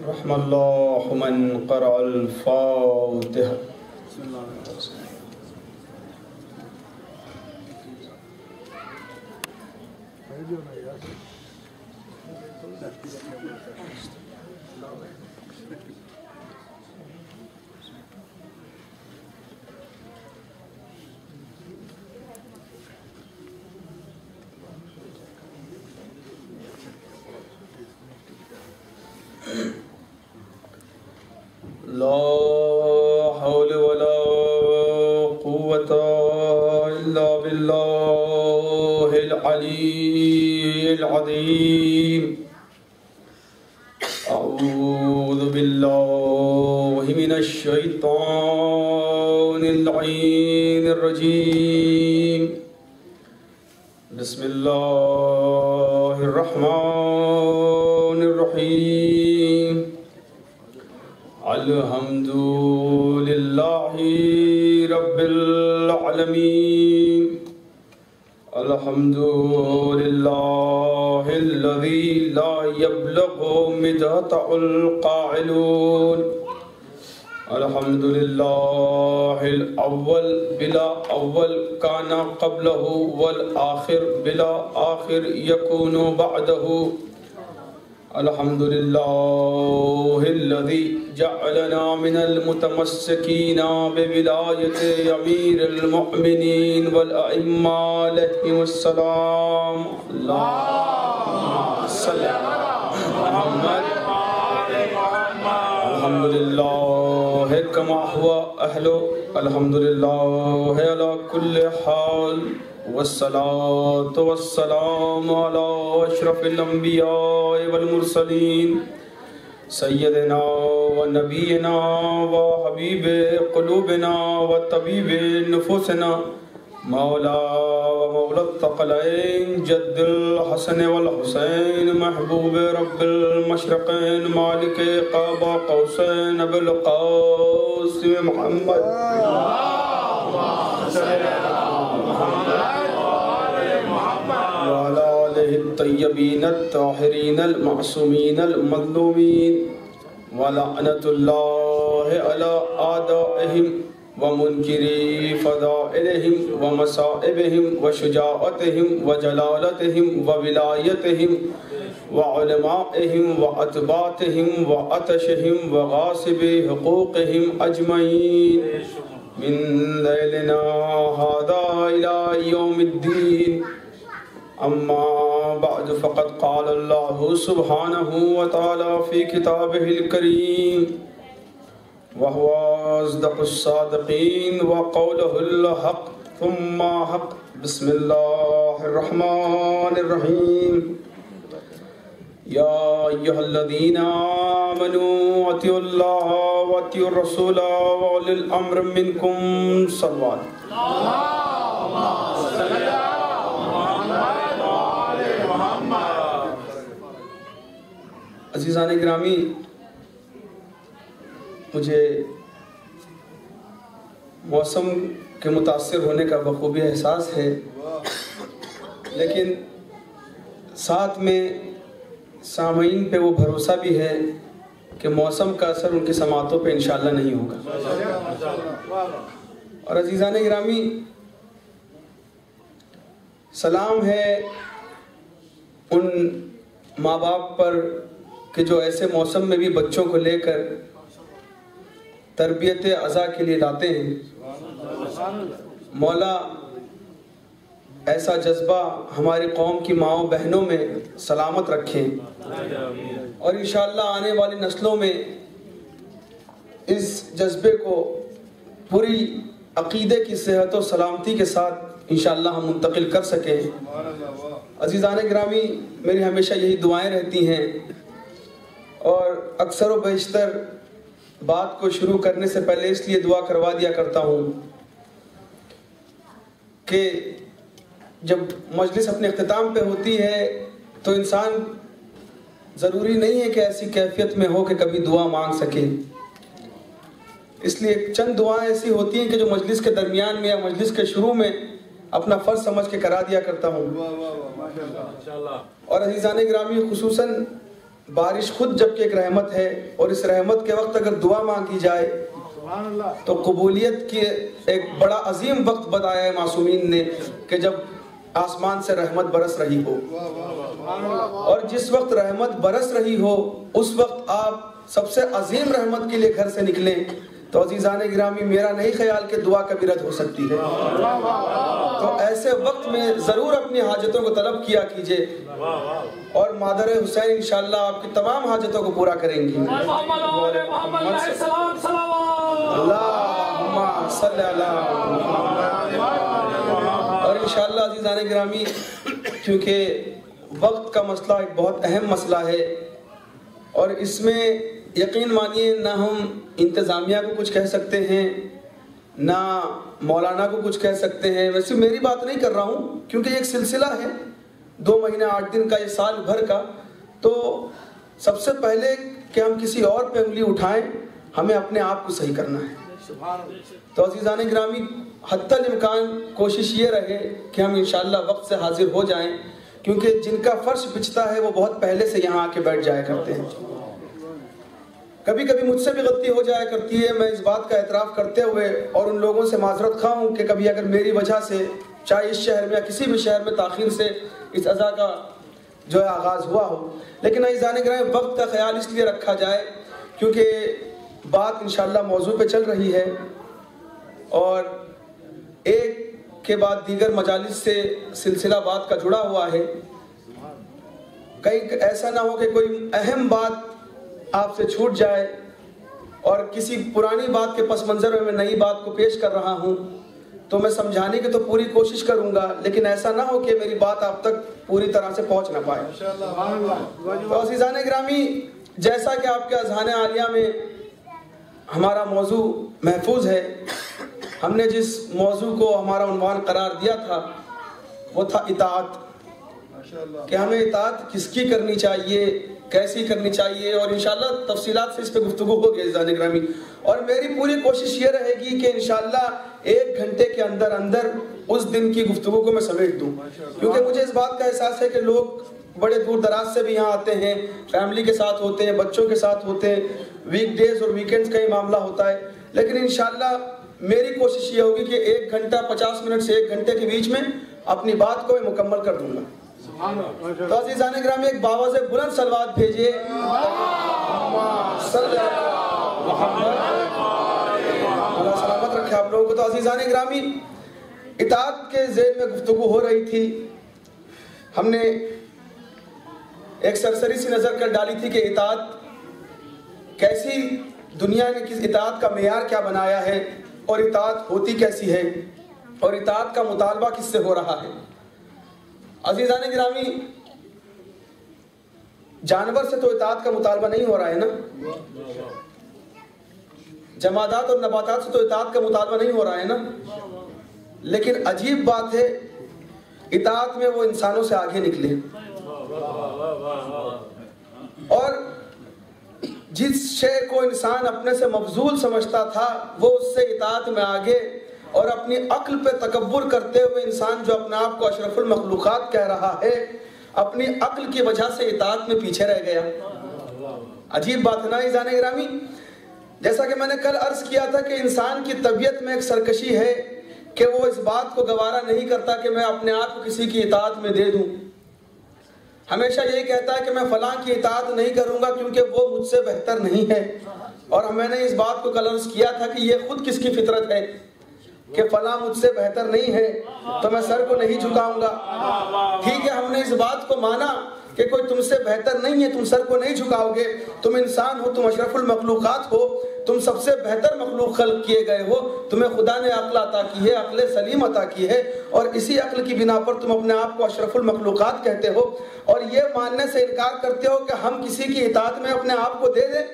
رحم اللہ من قرأ الفاتحہ. لا حول ولا قوة إلا بالله العلي العظيم. أعوذ بالله من الشيطان اللعين الرجيم. بسم الله الرحمن الرحيم. الحمد لله رب العالمين. الحمد لله الذي لا يبلغ مدحه القائلون. الحمد لله الأول بلا أول كان قبله والآخر بلا آخر يكون بعده. الحمد لله الذي جعلنا من المتمسكين بولاية أمير المؤمنين والأئمة عليهم السلام. اللهم صل على محمد. الحمد لله كما هو أهله. الحمد لله على كل حال. والصلاة والسلام على أشرف الأنبياء والمرسلين سيدنا ونبينا وحبيب قلوبنا وطبيب نفوسنا مولا ومولى الثقلين جد الحسن والحسين محبوب رب المشرقين مالك قاب قوسين أبو القاسم محمد. وعلى آله الطيبين الطاهرين المعصومين المظلومين ولعنة الله على أعدائهم ومنكري فضائلهم ومصائبهم وشجاعتهم وجلالتهم وولايتهم وعلمائهم وأتباعهم وأتشهم وغاصبي حقوقهم أجمعين من ليلنا هذا إلى يوم الدين. أما بعد فقد قال الله سبحانه وتعالى في كتابه الكريم وهو أصدق الصادقين وقوله الحق ثم حق. بسم الله الرحمن الرحيم. يا أيها الذين آمنوا أطيعوا الله وأطيعوا الرسول وأولي الأمر منكم. صلوات. عزیزان گرامی، مجھے موسم کے متاثر ہونے کا بخوبی احساس ہے، لیکن ساتھ میں سامعین پہ وہ بھروسہ بھی ہے کہ موسم کا اثر ان کی سماعتوں پہ انشاءاللہ نہیں ہوگا. اور عزیزان گرامی، سلام ہے ان ماں باپ پر کہ جو ایسے موسم میں بھی بچوں کو لے کر تربیت عزا کے لیے لاتے ہیں. مولا ایسا جذبہ ہماری قوم کی ماؤں بہنوں میں سلامت رکھیں اور انشاءاللہ آنے والی نسلوں میں اس جذبے کو پوری عقیدے کی صحت و سلامتی کے ساتھ انشاءاللہ ہم منتقل کر سکیں. عزیزان گرامی، میری ہمیشہ یہی دعائیں رہتی ہیں اور اکثر و بیشتر بات کو شروع کرنے سے پہلے اس لیے دعا کروا دیا کرتا ہوں کہ جب مجلس اپنے اختتام پہ ہوتی ہے تو انسان ضروری نہیں ہے کہ ایسی کیفیت میں ہو کہ کبھی دعا مانگ سکے. اس لیے چند دعائیں ایسی ہوتی ہیں کہ جو مجلس کے درمیان میں یا مجلس کے شروع میں اپنا فرض سمجھ کے کرا دیا کرتا ہوں. اور عزیزان گرامی، خصوصاً بارش خود جبکہ ایک رحمت ہے، اور اس رحمت کے وقت اگر دعا مانگی جائے تو قبولیت کی ایک بڑا عظیم وقت بتایا ہے معصومین نے کہ جب آسمان سے رحمت برس رہی ہو، اور جس وقت رحمت برس رہی ہو اس وقت آپ سب سے عظیم رحمت کے لیے گھر سے نکلیں تو عزیزان گرامی میرا نہیں خیال کہ دعا کبھی رد ہو سکتی ہے۔ تو ایسے وقت میں ضرور اپنی حاجتوں کو طلب کیا کیجئے، اور مادر حسین انشاءاللہ آپ کی تمام حاجتوں کو پورا کریں گی۔ اللہم صلی اللہ اور انشاءاللہ عزیزان گرامی، کیونکہ وقت کا مسئلہ ایک بہت اہم مسئلہ ہے، اور اس میں یقین مانیے نہ ہم انتظامیہ کو کچھ کہہ سکتے ہیں نہ مولانا کو کچھ کہہ سکتے ہیں۔ ویسے میری بات نہیں کر رہا ہوں، کیونکہ یہ ایک سلسلہ ہے 2 مہینے 8 دن کا، یہ سال بھر کا، تو سب سے پہلے کہ ہم کسی اور پہ انگلی اٹھائیں، ہمیں اپنے آپ کو صحیح کرنا ہے۔ تو عزیزان گرامی حتی الامکان کوشش یہ رہے کہ ہم انشاءاللہ وقت سے حاضر ہو جائیں، کیونکہ جن کا فرش بچتا ہے وہ بہت پہلے سے یہاں آ کے بیٹھ جایا کرتے ہیں۔ کبھی کبھی مجھ سے بھی غلطی ہو جایا کرتی ہے، میں اس بات کا اعتراف کرتے ہوئے اور ان لوگوں سے معذرت خواہ ہوں کہ کبھی اگر میری وجہ سے چاہے اس شہر میں یا کسی بھی شہر میں تاخیر سے اس عزا کا جو ہے آغاز ہوا ہو، لیکن عزیزان گرامی وقت کا خیال اس لیے رکھا جائے کیونکہ بات انشاءاللہ موضوع پہ چل رہی ہے، اور ایک کے بعد دیگر مجالس سے سلسلہ بات کا جڑا ہوا ہے۔ کہیں ایسا نہ ہو کہ کوئی اہم بات آپ سے چھوٹ جائے، اور کسی پرانی بات کے پس منظر میں نئی بات کو پیش کر رہا ہوں تو میں سمجھانے کی تو پوری کوشش کروں گا، لیکن ایسا نہ ہو کہ میری بات آپ تک پوری طرح سے پہنچ نہ پائے۔ تو عزیزان گرامی، جیسا کہ آپ کے اذہان عالیہ میں ہمارا موضوع محفوظ ہے، ہم نے جس موضوع کو ہمارا عنوان قرار دیا تھا وہ تھا اطاعت، کہ ہمیں اطاعت کس کی کرنی چاہیے، کیسی کرنی چاہیے، اور انشاءاللہ تفصیلات سے اس پہ گفتگو ہوگی عزیزان گرامی۔ اور میری پوری کوشش یہ رہے گی کہ انشاءاللہ 1 گھنٹے کے اندر اندر اس دن کی گفتگو کو میں سمیٹ دوں، کیونکہ مجھے اس بات کا احساس ہے کہ لوگ بڑے دور دراز سے بھی یہاں آتے ہیں، فیملی کے ساتھ ہوتے ہیں، بچوں کے ساتھ ہوتے ہیں، ویک ڈیز اور ویکنڈز کا ہی معاملہ ہوتا ہے، لیکن انشاءاللہ میری کوشش یہ ہوگی کہ 1 گھنٹہ 50 منٹ سے 1 گھنٹے کے بیچ میں اپنی بات کو میں مکمل کر دوں گا۔ تو عزیزان گرامی ایک باواز بلند صلوات بھیجئے، صلی اللہ محمد، اللہ سلامت رکھے آپ لوگوں کو۔ تو عزیزان گرامی اطاعت کے ذیل میں گفتگو ہو رہی تھی، ہم نے ایک سرسری سی نظر کر ڈالی تھی کہ اطاعت کیسی، دنیا نے کس اطاعت کا معیار کیا بنایا ہے، اور اطاعت ہوتی کیسی ہے، اور اطاعت کا مطالبہ کس سے ہو رہا ہے۔ عزیزان گرامی جانور سے تو اطاعت کا مطالبہ نہیں ہو رہا ہے نا، جمادات اور نباتات سے تو اطاعت کا مطالبہ نہیں ہو رہا ہے نا، لیکن عجیب بات ہے اطاعت میں وہ انسانوں سے آگے نکلے، اور جس شے کو انسان اپنے سے مفضول سمجھتا تھا وہ اس سے اطاعت میں آگے، اور اپنی عقل پہ تکبر کرتے ہوئے انسان جو اپنے آپ کو اشرف المخلوقات کہہ رہا ہے، اپنی عقل کی وجہ سے اطاعت میں پیچھے رہ گیا۔ عجیب بات ہے نا عزیزان گرامی۔ جیسا کہ میں نے کل عرض کیا تھا کہ انسان کی طبیعت میں ایک سرکشی ہے کہ وہ اس بات کو گوارا نہیں کرتا کہ میں اپنے آپ کو کسی کی اطاعت میں دے دوں، ہمیشہ یہی کہتا ہے کہ میں فلاں کی اطاعت نہیں کروں گا کیونکہ وہ مجھ سے بہتر نہیں ہے۔ اور میں نے اس بات کو کل عرض کیا تھا کہ یہ خود کس کی فطرت ہے کہ فلاں مجھ سے بہتر نہیں ہے تو میں سر کو نہیں جھکاؤں گا۔ ٹھیک ہے، ہم نے اس بات کو مانا کہ کوئی تم سے بہتر نہیں ہے، تم سر کو نہیں جھکاؤ گے، تم انسان ہو، تم اشرف المخلوقات ہو، تم سب سے بہتر مخلوق خلق کیے گئے ہو، تمہیں خدا نے عقل عطا کی ہے، عقل سلیم عطا کی ہے، اور اسی عقل کی بنا پر تم اپنے آپ کو اشرف المخلوقات کہتے ہو، اور یہ ماننے سے انکار کرتے ہو کہ ہم کسی کی اطاعت میں اپنے آپ کو دے دیں۔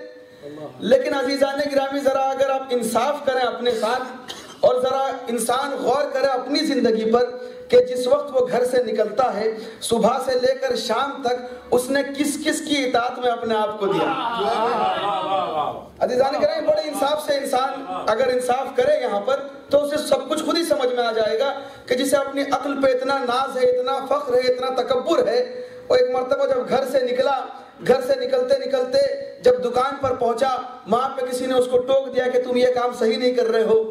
لیکن عزیزان گرامی ذرا اگر آپ انصاف کریں اپنے ساتھ، اور ذرا انسان غور کرے اپنی زندگی پر کہ جس وقت وہ گھر سے نکلتا ہے صبح سے لے کر شام تک اس نے کس کس کی اطاعت میں اپنے آپ کو دیا۔ عزیزان گرامی بڑے انصاف سے انسان اگر انصاف کرے یہاں پر تو اسے سب کچھ خود ہی سمجھ میں آ جائے گا کہ جسے اپنی عقل پہ اتنا ناز ہے، اتنا فخر ہے، اتنا تکبر ہے، وہ ایک مرتبہ جب گھر سے نکلا، گھر سے نکلتے نکلتے جب دکان پر پہنچا، وہاں پہ کسی نے اس کو ٹوک دیا کہ تم یہ کام صحیح نہیں کر رہے ہو۔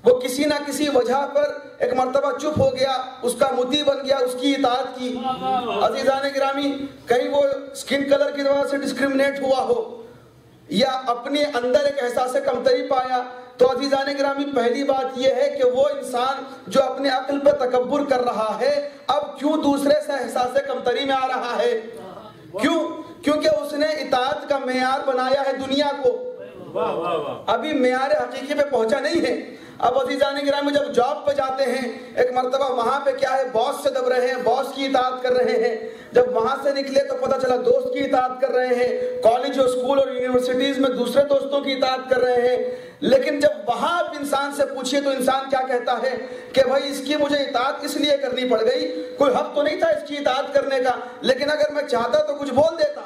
وہ کسی نہ کسی وجہ پر ایک مرتبہ چپ ہو گیا، اس کا مطیع بن گیا، اس کی اطاعت کی۔ عزیزان گرامی، کہیں وہ سکن کلر کی وجہ سے ڈسکریمنیٹ ہوا ہو یا اپنے اندر ایک احساس کمتری پایا، تو عزیزان گرامی پہلی بات یہ ہے کہ وہ انسان جو اپنے عقل پر تکبر کر رہا ہے، اب کیوں دوسرے سے احساس کمتری میں آ رہا ہے؟ کیوں؟ کیونکہ اس نے اطاعت کا معیار بنایا ہے دنیا کو، ابھی معیار حقیقی پہ پہنچا نہیں ہے۔ اب عزیزان گرامی جب جاب پہ جاتے ہیں، ایک مرتبہ وہاں پہ کیا ہے، باس سے دب رہے ہیں، باس کی اطاعت کر رہے ہیں، جب وہاں سے نکلے تو پتہ چلا دوست کی اطاعت کر رہے ہیں، کالج اور اسکول اور یونیورسٹیز میں دوسرے دوستوں کی اطاعت کر رہے ہیں۔ لیکن جب وہاں آپ انسان سے پوچھئے تو انسان کیا کہتا ہے کہ بھائی اس کی مجھے اطاعت اس لیے کرنی پڑ گئی، کوئی حق تو نہیں تھا اس کی اطاعت کرنے کا، لیکن اگر میں چاہتا تو کچھ بول دیتا،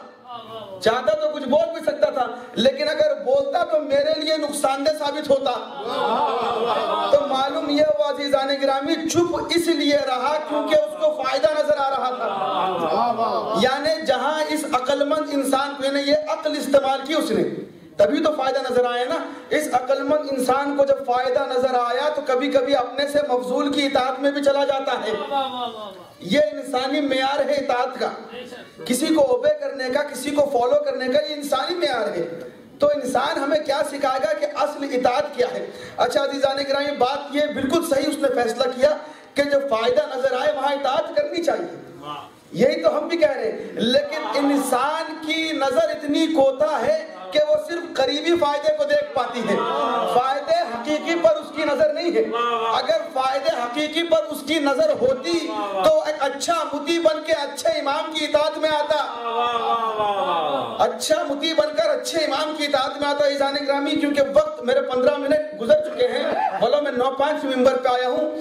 چاہتا تو کچھ بول بھی سکتا تھا، لیکن اگر بولتا تو میرے لیے نقصان دہ ثابت ہوتا۔ تو معلوم یہ ہوا عزیزان گرامی، چپ اس لیے رہا کیونکہ اس کو فائدہ نظر آ رہا تھا۔ یعنی جہاں اس عقل مند انسان کو، یعنی یہ عقل استعمال کی اس نے، تبھی تو فائدہ نظر آیا نا۔ اس عقل مند انسان کو جب فائدہ نظر آیا تو کبھی کبھی اپنے سے مفضول کی اطاعت میں بھی چلا جاتا ہے۔ یہ انسانی معیار ہے اطاعت کا، کسی کو اوبے کرنے کا، کسی کو فالو کرنے کا، یہ انسانی معیار ہے۔ تو انسان ہمیں کیا سکھائے گا کہ اصل اطاعت کیا ہے؟ اچھا عزیزان گرامی، بات یہ بالکل صحیح اس نے فیصلہ کیا کہ جب فائدہ نظر آئے وہاں اطاعت کرنی چاہیے، یہی تو ہم بھی کہہ رہے ہیں۔ لیکن انسان کی نظر اتنی کوتا ہے کہ وہ صرف قریبی فائدے کو دیکھ پاتی ہے، فائدے حقیقی پر اس کی نظر نہیں ہے۔ اگر فائدے حقیقی پر اس کی نظر ہوتی تو ایک اچھا مطیع بن کے اچھے امام کی اطاعت میں آتا، اچھا مطیع بن کر اچھے امام کی اطاعت میں آتا۔ عزیزان گرامی، کیونکہ وقت میرے 15 منٹ گزر چکے ہیں، بولو میں 9-5 ممبر پہ آیا ہوں۔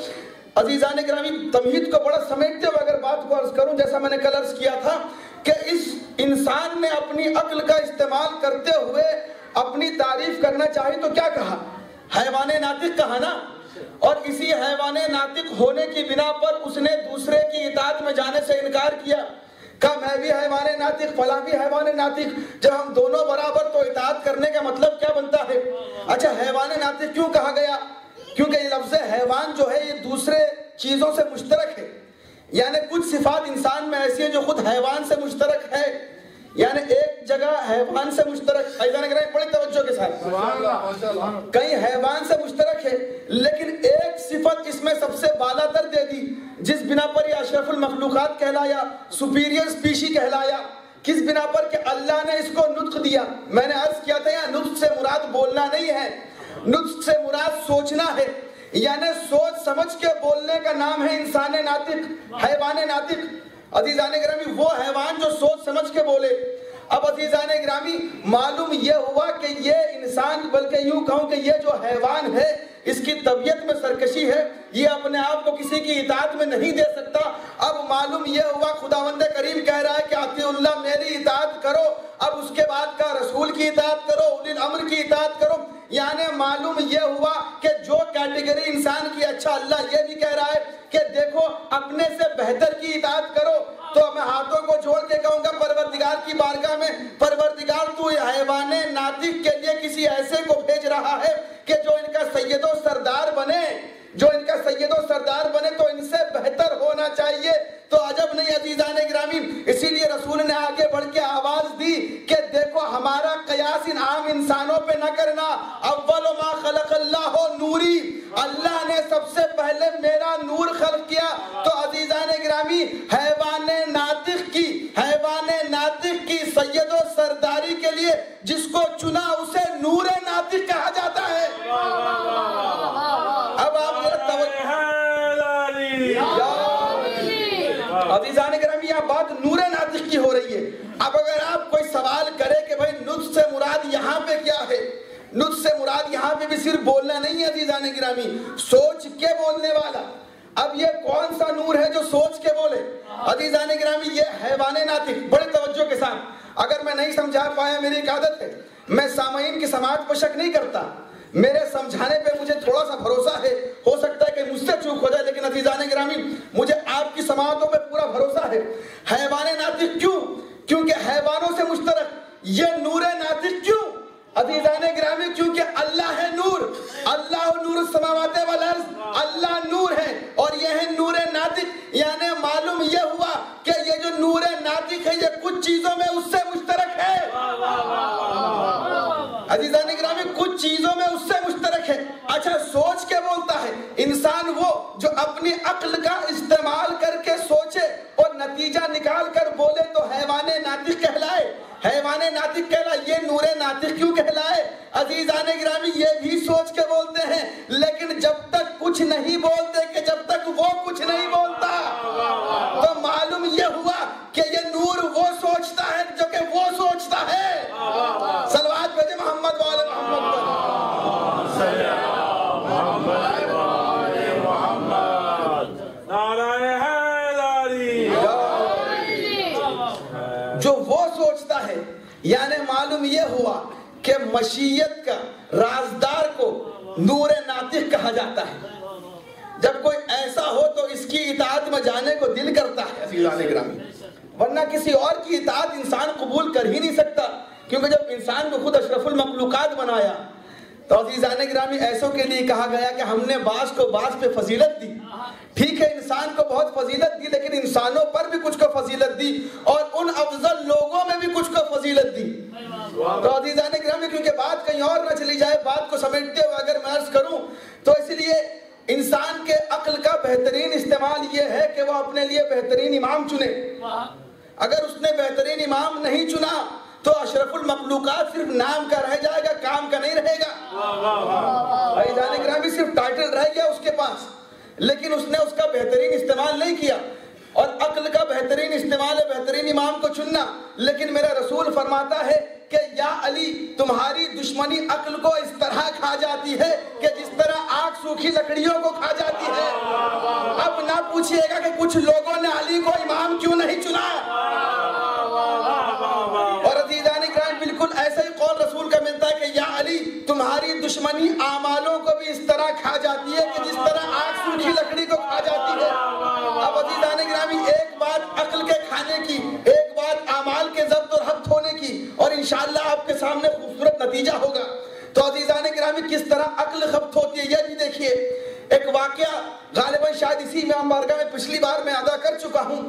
عزیزان گرامی، تمہید کو بڑا سمیٹتے ہوئے اگر بات کو عرض کروں، جیسا میں نے کل عرض کیا تھا کہ اس انسان نے اپنی عقل کا استعمال کرتے ہوئے اپنی تعریف کرنا چاہی تو کیا کہا؟ حیوان ناطق کہا نا۔ اور اسی حیوان ناطق ہونے کی بنا پر اس نے دوسرے کی اطاعت میں جانے سے انکار کیا، کہا میں بھی حیوان ناطق، فلاں بھی حیوان ناطق۔ جب ہم دونوں برابر تو اطاعت کرنے کا مطلب کیا بنتا ہے؟ اچھا حیوان ناطق کیوں کہا گیا؟ کیونکہ یہ لفظ حیوان جو ہے یہ دوسرے چیزوں سے مشترک ہے، یعنی کچھ صفات انسان میں ایسی ہیں جو خود حیوان سے مشترک ہے، یعنی ایک جگہ حیوان سے مشترک، بڑی توجہ کے ساتھ، کہیں حیوان سے مشترک ہے، لیکن ایک صفت اس میں سب سے بالا تر دے دی، جس بنا پر یہ اشرف المخلوقات کہلایا، سپیریئر اسپیشی کہلایا۔ کس بنا پر کہ اللہ نے اس کو نطق دیا۔ میں نے عرض کیا تھا یہاں نطق سے مراد بولنا نہیں ہے، نطق سے مراد سوچنا ہے، یعنی سوچ سمجھ کے بولنے کا نام ہے انسان ناطق، حیوان ناطق۔ عزیزان گرامی، وہ حیوان جو سوچ سمجھ کے بولے۔ اب عزیزان گرامی، معلوم یہ ہوا کہ یہ انسان، بلکہ یوں کہوں کہ یہ جو حیوان ہے اس کی طبیعت میں سرکشی ہے، یہ اپنے آپ کو کسی کی اطاعت میں نہیں دے سکتا۔ اب معلوم یہ ہوا خداوند کریم کہہ رہا ہے کہ اطیعوا اللہ، میری اطاعت کرو، اب اس کے بعد کا رسول کی اطاعت کرو، اولی الامر کی اطاعت کرو۔ یعنی معلوم یہ ہوا کہ جو کیٹیگری انسان کی، اچھا اللہ یہ بھی کہہ رہا ہے کہ دیکھو اپنے سے بہتر کی اطاعت کرو، تو میں ہاتھوں کو جوڑ کے کہوں گا پروردگار کی بارگاہ میں، پروردگار تو حیوان ناطق کے لیے کسی ایسے کو بھیج رہا ہے کہ جو ان کا سید و سردار بنے، جو ان کا سید و سردار بنے تو ان سے بہتر ہونا چاہیے۔ تو عجب نہیں عزیزان گرامی، اسی لیے رسول نے آگے بڑھ کے آواز دی کہ دیکھو ہمارا قیاس ان عام انسانوں پہ نہ کرنا، اول ما خلق اللہ نوری، اللہ نے سب سے پہلے میرا نور خلق کیا۔ تو عزیزان گرامی، حیوان ناطق کی سید و سرداری کے لیے جس کو چنا اسے نور ناطق کہا جاتا ہے۔ اب آپ عزیزان گرامی، یہاں بات نور ناطق کی ہو رہی ہے۔ اب اگر آپ کوئی سوال کرے کہ بھائی نطق سے مراد یہاں پہ کیا ہے، نطق سے مراد یہاں پہ بھی صرف بولنا نہیں ہے عزیزان گرامی، سوچ کے بولنے والا۔ اب یہ کون سا نور ہے جو سوچ کے بولے؟ عزیزان گرامی، یہ حیوان ناطق۔ بڑی توجہ کے ساتھ، اگر میں نہیں سمجھا پایا، میری ایک عادت ہے، میں سامعین کی سماعت پر شک نہیں کرتا، میرے سمجھانے پہ مجھے تھوڑا سا بھروسہ ہے، ہو سکتا ہے کہ مجھ سے چوک ہو جائے، لیکن عزیزان گرامی مجھے آپ کی سماعتوں پہ پورا بھروسہ ہے۔ حیوان ناطق کیوں؟ کیونکہ حیوانوں سے مشترک یہ نور ناطق کیوں؟ عزیزان گرامی کیونکہ اللہ ہے نور، اللہ نور السماوات والارض، اللہ نور ہے اور یہ ہے نور ناطق، یعنی معلوم یہ ہوا کہ یہ جو نور ناطق ہے یہ کچھ چیزوں میں اس سے مشترک ہے۔ عزیزان گرامی کچھ چیزوں میں اس سے مشترک ہے۔ اچھا سوچ کے بولتا ہے انسان وہ جو اپنی عقل کا استعمال کر کے سوچے اور نتیجہ نکال کر بولے تو حیوان ناطق کہلائے، حیوان ناطق کہلائے، یہ نور ناطق کیوں کہلائے؟ عزیزان گرامی یہ بھی سوچ کے بولتے ہیں، لیکن جب تک کچھ نہیں بولتے کہ جب تک وہ کچھ نہیں بولتا تو معلوم یہ ہوا کہ یہ نور وہ سوچتا ہے جو کہ وہ سوچتا ہے۔ صلوات بھیجے محمد والے محمد پر۔ جو وہ سوچتا ہے، یعنی معلوم یہ ہوا کہ مشیت کا رازدار کو نور ناطق کہا جاتا ہے۔ جب کوئی ایسا ہو تو اس کی اطاعت میں جانے کو دل کرتا ہے عزیزان گرامی، ورنہ کسی اور کی اطاعت انسان قبول کر ہی نہیں سکتا، کیونکہ جب انسان کو خود اشرف المخلوقات بنایا تو عزیزان گرامی ایسوں کے لیے کہا گیا کہ ہم نے بعض کو بعض پہ فضیلت دی۔ ٹھیک ہے انسان کو بہت فضیلت دی، لیکن انسانوں پر بھی کچھ کو فضیلت دی اور ان افضل لوگوں میں بھی کچھ کو فضیلت دی۔ تو عزیزان گرامی کیونکہ بات کہیں اور نہ چلی جائے، بات کو سمیٹتے ہوئے اگر میں عرض کروں تو اس لیے انسان کے عقل کا بہترین استعمال یہ ہے کہ وہ اپنے لیے بہترین امام چنے۔ اگر اس نے بہترین امام نہیں چنا تو اشرف المخلوقات صرف نام کا رہ جائے گا، کام کا نہیں رہے گا۔ عزیزان گرامی صرف ٹائٹل رہ گیا اس کے پاس، لیکن اس نے اس کا بہترین استعمال نہیں کیا۔ اور عقل کا بہترین استعمال ہے بہترین امام کو چننا، لیکن میرا رسول فرماتا ہے کہ یا علی تمہاری دشمنی عقل کو اس طرح کھا جاتی ہے کہ جس طرح آگ سوکھی لکڑیوں کو کھا جاتی ہے۔ اب نہ پوچھئے گا کہ کچھ لوگوں نے علی کو امام کیوں نہیں چنا۔ اور عزیزان کرام بالکل ایسا ہی قول رسول کا ملتا ہے کہ یا علی تمہاری دشمنی اعمالوں کو بھی اس طرح کھا جاتی ہے کہ جس طرح آگ سوکھی لکڑی کو کھا جاتی ہے۔ اب عزیزان گرامی ایک بات عقل کے کھانے کی، ایک بات اعمال کے ضبط اور حفظ ہونے کی، اور انشاءاللہ آپ کے سامنے خوبصورت نتیجہ ہوگا۔ تو عزیزان گرامی کس طرح عقل ضبط ہوتی ہے یہ بھی دیکھیے۔ ایک واقعہ غالباً شاید اسی امام بارگاہ میں پچھلی بار میں ادا کر چکا ہوں،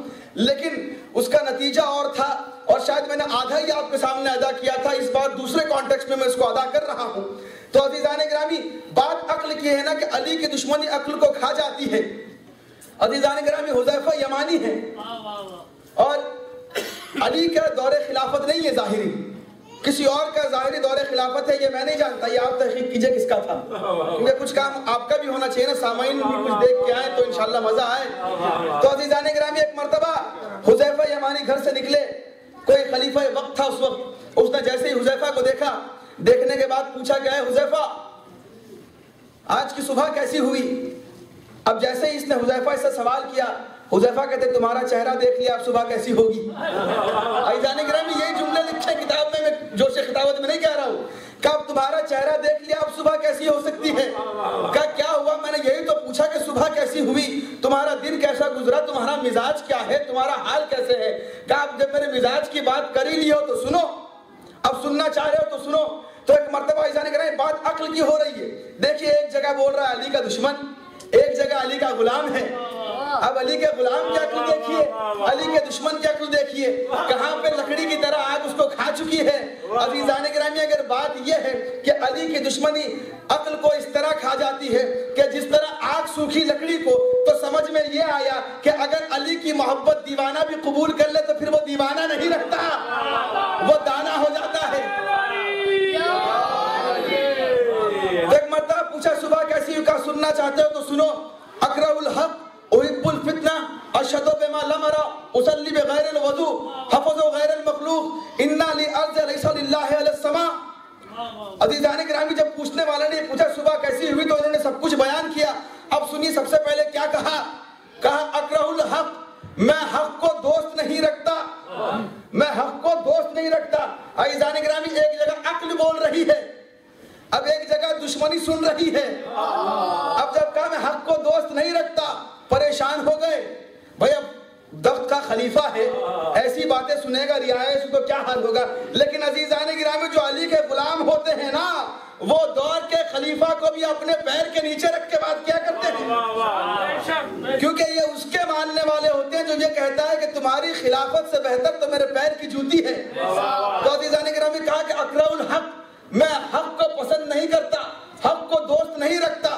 لیکن اس کا نتیجہ اور تھا اور شاید میں نے آدھا ہی آپ کے سامنے ادا کیا تھا، اس بار دوسرے کانٹیکسٹ میں اس کو ادا کر رہا ہوں۔ تو عزیزان گرامی بات عقل کی ہے نا کہ علی کی دشمنی عقل کو کھا جاتی ہے۔ عزیزان گرامی حذیفہ یمانی ہے اور علی کا دور خلافت نہیں ہے ظاہری، کسی اور کا ظاہری دور خلافت ہے، یہ میں نہیں جانتا، یہ آپ تحقیق کیجئے کس کا تھا، کیونکہ کچھ کام آپ کا بھی ہونا چاہیے نا، سامعین بھی کچھ دیکھ کے آئے تو انشاءاللہ مزہ آئے۔ تو عزیزان گرامی ایک مرتبہ حذیفہ یمانی گھر سے نکلے، کوئی خلیفہ وقت تھا اس وقت، اس نے جیسے ہی حذیفہ کو دیکھا، دیکھنے کے بعد پوچھا کہ اے حذیفہ آج کی صبح کیسی ہوئی؟ اب جیسے ہی اس نے حذیفہ سے سوال کیا، حذیفہ کہتے تمہارا چہرہ دیکھ لیا اب صبح کیسی ہوگی۔ عزیزان گرامی یہی جملے لکھے کتاب میں جوش خطابت میں نہیں کہہ رہا ہوں کہ اب تمہارا چہرہ دیکھ لیا اب صبح کیسی ہو سکتی ہے۔ کہ کیا ہوا؟ میں نے یہی تو پوچھا کہ صبح کیسی ہوئی، تمہارا دن کیسا گزرا، تمہارا مزاج کیا ہے، تمہارا حال کیسے ہے۔ کہ اب جب میرے مزاج کی بات کر ہی لی ہو تو سنو، اب سننا چاہ رہے ہو تو سنو۔ تو ایک مرتبہ عزیزان گرامی بات عقل کی ہو رہی ہے، دیکھیے ایک جگہ بول رہا ہے علی کا دشمن، ایک جگہ علی کا غلام ہے۔ اب علی کے غلام کی عقل دیکھیے، علی کے دشمن کی عقل دیکھیے، کہاں پہ لکڑی کی طرح آگ اس کو کھا چکی ہے۔ عزیزان گرامی اگر بات یہ ہے کہ علی کی دشمنی عقل کو اس طرح کھا جاتی ہے کہ جس طرح آگ سوکھی لکڑی کو، تو سمجھ میں یہ آیا کہ اگر علی کی محبت دیوانہ بھی قبول کر لے تو پھر وہ دیوانہ نہیں رکھتا، وہ دانا ہو جاتا ہے۔ ایک مرتبہ پوچھا صبح کیسی ہو؟ کہا سننا چاہتے ہو تو سنو، اکرہ الحق احب الفتنہ اشہد بما لم ارى اصلی بغیر الوضوء حفظ غیر المخلوق انا لارض لیس للہ علی السماء۔ عزیزان گرامی جب پوچھنے والے نے پوچھا صبح کیسی ہوئی تو انہوں نے سب کچھ بیان کیا۔ اب سنیے سب سے پہلے کیا کہا، کہا اکرہ الحق، میں حق کو دوست نہیں رکھتا، میں حق کو دوست نہیں رکھتا۔ عزیزان گرامی ایک جگہ عقل بول رہی ہے، اب ایک جگہ دشمنی سن رہی ہے. اب جب کہا میں حق کو دوست نہیں رکھتا, پریشان ہو گئے. بھائی اب درخت کا خلیفہ ہے, ایسی باتیں سنے گا رعایا سے تو کیا حال ہوگا. لیکن عزیزان گرامی, جو علی کے غلام ہوتے ہیں نا, وہ دور کے خلیفہ کو بھی اپنے پیر کے نیچے رکھ کے بات کیا کرتے ہیں, کیونکہ یہ اس کے ماننے والے ہوتے ہیں جو یہ کہتا ہے کہ تمہاری خلافت سے بہتر تو میرے پیر کی جوتی ہے. تو عزیزان گرامی کہا کہ اکرہ الحق, میں حق کو پسند نہیں کرتا, حق کو دوست نہیں رکھتا.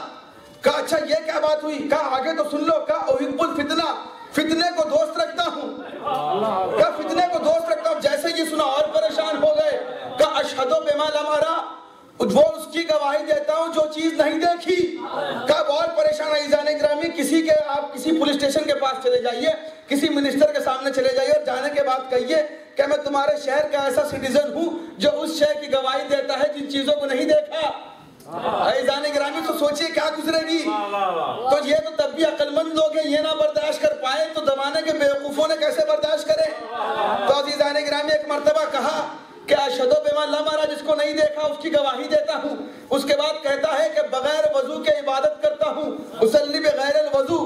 کہا اچھا یہ کیا بات ہوئی؟ کہا آگے تو سن لو. کہا احب الفتنہ, فتنے کو دوست رکھتا ہوں. کہا فتنے کو دوست رکھتا ہوں. جیسے یہ سنا اور پریشان ہو گئے. کہا اشہدو بما لم ارى, وہ اس کی گواہی دیتا ہوں جو چیز نہیں دیکھی. کہا بہت پریشان عزیزان گرامی, کسی کے آپ کسی پولیس اسٹیشن کے پاس چلے جائیے, کسی منسٹر کے سامنے چلے جائیے اور جانے کے بعد کہیے کہ میں تمہارے شہر کا ایسا سٹیزن ہوں جو اس شہر کی گواہی دیتا ہے جن چیزوں کو نہیں دیکھا. عزیزان گرامی تو سوچئے کیا گزرے گی. تو یہ تو تب بھی عقل مند لوگ ہیں, یہ نہ برداشت کر پائے تو زمانے کے بیوقوفوں نے کیسے برداشت کرے. تو عزیزان گرامی ایک مرتبہ کہا کہ اشہدو بما لم ارى, جس کو نہیں دیکھا اس کی گواہی دیتا ہوں. اس کے بعد کہتا ہے کہ بغیر وضو کے عبادت کرتا ہوں, اصلی بغیر الوضو,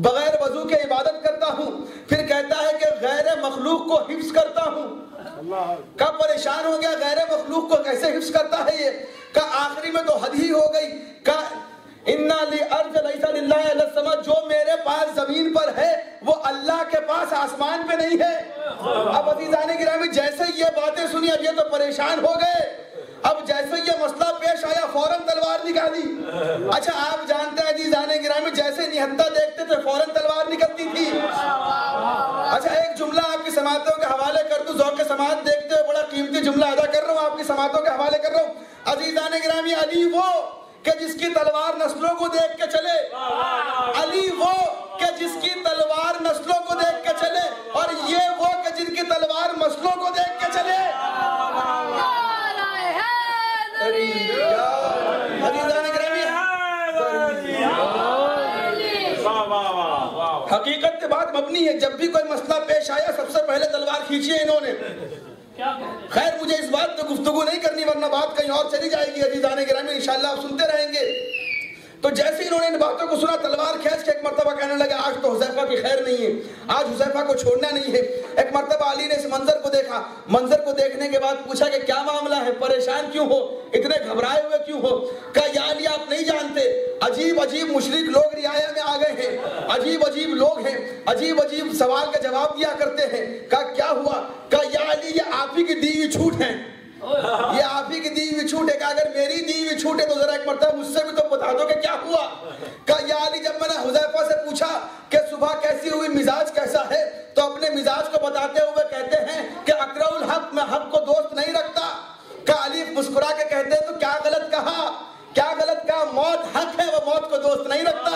بغیر وضو کے عبادت کرتا ہوں. پھر کہتا ہے کہ غیر مخلوق کو حفظ کرتا ہوں. کب پریشان ہو گیا, غیر مخلوق کو کیسے حفظ کرتا ہے یہ. کہ آخری میں تو حد ہی ہو گئی. کہ اِنَّا لِأَرْضَ لَيْسَ لِلَّهِ إِلَّا السَّمَاءُ, جو میرے پاس زمین پر ہے وہ اللہ کے پاس آسمان پہ نہیں ہے. اب عزیزان گرامی جیسے یہ باتیں سنی, اب یہ تو پریشان ہو گئے. اب جیسے یہ مسئلہ پیش آیا فوراً تلوار نکالی. اچھا آپ جانتے ہیں عزیزان گرامی, جیسے نہتہ دیکھتے تھے فوراً تلوار نکلتی تھی. اچھا ایک جملہ آپ کی سماعتوں کے حوالے کر دوں, ذوق سماعت دیکھتے ہوئے بڑا قیمتی جملہ ادا کر رہا ہوں, آپ کی سماعتوں کے حوالے کر رہا ہوں. عزیزان گرامی, علی وہ کہ جس کی تلوار نسلوں کو دیکھ کے چلے, علی وہ کہ جس کی تلوار نسلوں کو دیکھ کے چلے, اور یہ وہ کہ جن کی تلوار مسلوں کو دیکھ کے چلے. حقیقت بات مبنی ہے, جب بھی کوئی مسئلہ پیش آیا سب سے پہلے تلوار کھینچی ہے انہوں نے. خیر مجھے اس بات پہ گفتگو نہیں کرنی ورنہ بات کہیں اور چلی جائے گی. عزیزان گرامی انشاءاللہ آپ سنتے رہیں گے. تو جیسے انہوں نے ان باتوں کو سنا, تلوار کھینچ کے ایک مرتبہ کہنے لگے آج تو حذیفہ کی خیر نہیں ہے, آج حذیفہ کو چھوڑنا نہیں ہے. ایک مرتبہ علی نے اس منظر کو دیکھا, منظر کو دیکھنے کے بعد پوچھا کہ کیا معاملہ ہے, پریشان کیوں ہو, اتنے گھبرائے ہوئے کیوں ہو. کہا یا علی آپ نہیں جانتے, عجیب عجیب مشرک لوگ رعایا میں آ گئے ہیں, عجیب عجیب لوگ ہیں, عجیب عجیب سوال کا جواب دیا کرتے ہیں. کہا کیا ہوا. کہا یا علی یہ آپ ہی کی دی ہوئی چھوٹ ہیں, یہ آپ ہی کی دی ہوئی چھوٹ ہے. کہ اگر میری دی ہوئی چھوٹ ہے تو ذرا ایک مرتبہ مجھ سے بھی تو بتا دو کہ کیا ہوا. کہا یا علی جب میں نے حذیفہ سے پوچھا کہ صبح کیسی ہوئی, مزاج کیسا ہے, تو اپنے مزاج کو بتاتے ہوئے کہتے ہیں کہ اکرہ الحق, میں حق کو دوست نہیں رکھتا. کہا علی مسکرا کے کہتے ہیں تو کیا غلط کہا, کیا غلط کہا, موت حق ہے, وہ موت کو دوست نہیں رکھتا.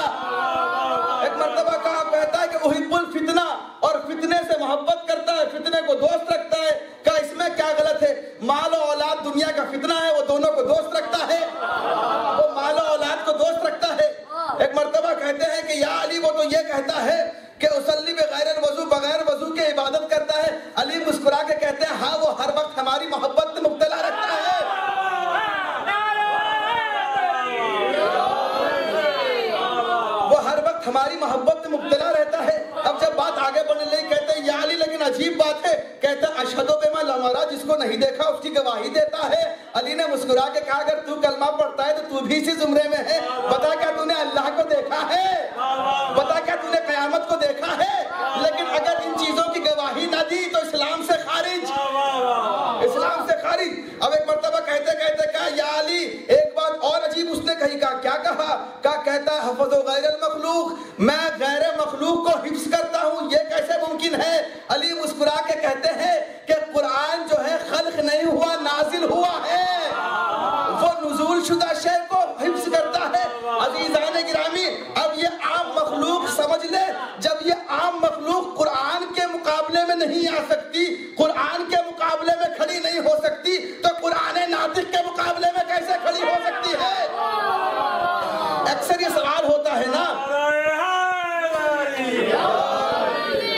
ایک مرتبہ کہا, کہتا ہے کہ احب الفتنہ, اور فتنے سے محبت کرتا ہے, فتنے کو دوست رکھتا ہے. کہا اس میں کیا غلط ہے, مال و اولاد دنیا کا فتنہ ہے, وہ دونوں کو دوست رکھتا ہے, وہ مال و اولاد کو دوست رکھتا ہے. ایک مرتبہ کہتے ہیں کہ یا علی وہ تو یہ کہتا ہے کہ اصلی بغیر الوضو, بغیر وضو کے عبادت کرتا ہے. علی مسکرا کے کہتے ہیں ہاں وہ ہر وقت ہماری محبت میں مبتلا رہتا ہے. وہ ہر وقت ہماری محبت میں مبتلا رہتا ہے. اب جب بات آگے بڑھنے لگی کہتے ہیں یا علی لیکن عجیب بات ہے, کہتا ہے اشہدو بما لم ارى, جس کو نہیں دیکھا اس کی گواہی دیتا ہے. علی نے مسکرا کے کہا اگر تو کلمہ پڑھتا ہے تو تو بھی اسی زمرے میں ہے. بتا کیا تو نے اللہ کو دیکھا ہے, بتا کیا تو نے قیامت کو دیکھا ہے, لیکن اگر ان چیزوں کی گواہی نہ دی تو اسلام سے خارج, اسلام سے خارج. اب ایک مرتبہ کہتے کہتے کہا یا علی ایک بات اور عجیب اس نے کہی. کہا کیا کہا. کہتا ہے حفظ غیر المخلوق, میں غیر مخلوق کو حفظ کرتا ہوں, یہ کیسے ممکن ہے. علی مسکرا کے کہتے ہیں کہ قرآن جو ہے خلق نہیں ہوا, نازل ہوا ہے, وہ نزول شدہ شے کو حفظ کرتا ہے. عزیزان گرامی اب یہ عام مخلوق سمجھ لے, جب یہ عام مخلوق قرآن کے مقابلے میں نہیں آ سکتی, قرآن کے مقابلے میں کھڑی نہیں ہو سکتی, تو قرآن ناطق کے مقابلے میں کیسے کھڑی ہو سکتی ہے. اکثر یہ سوال ہوتا ہے نا,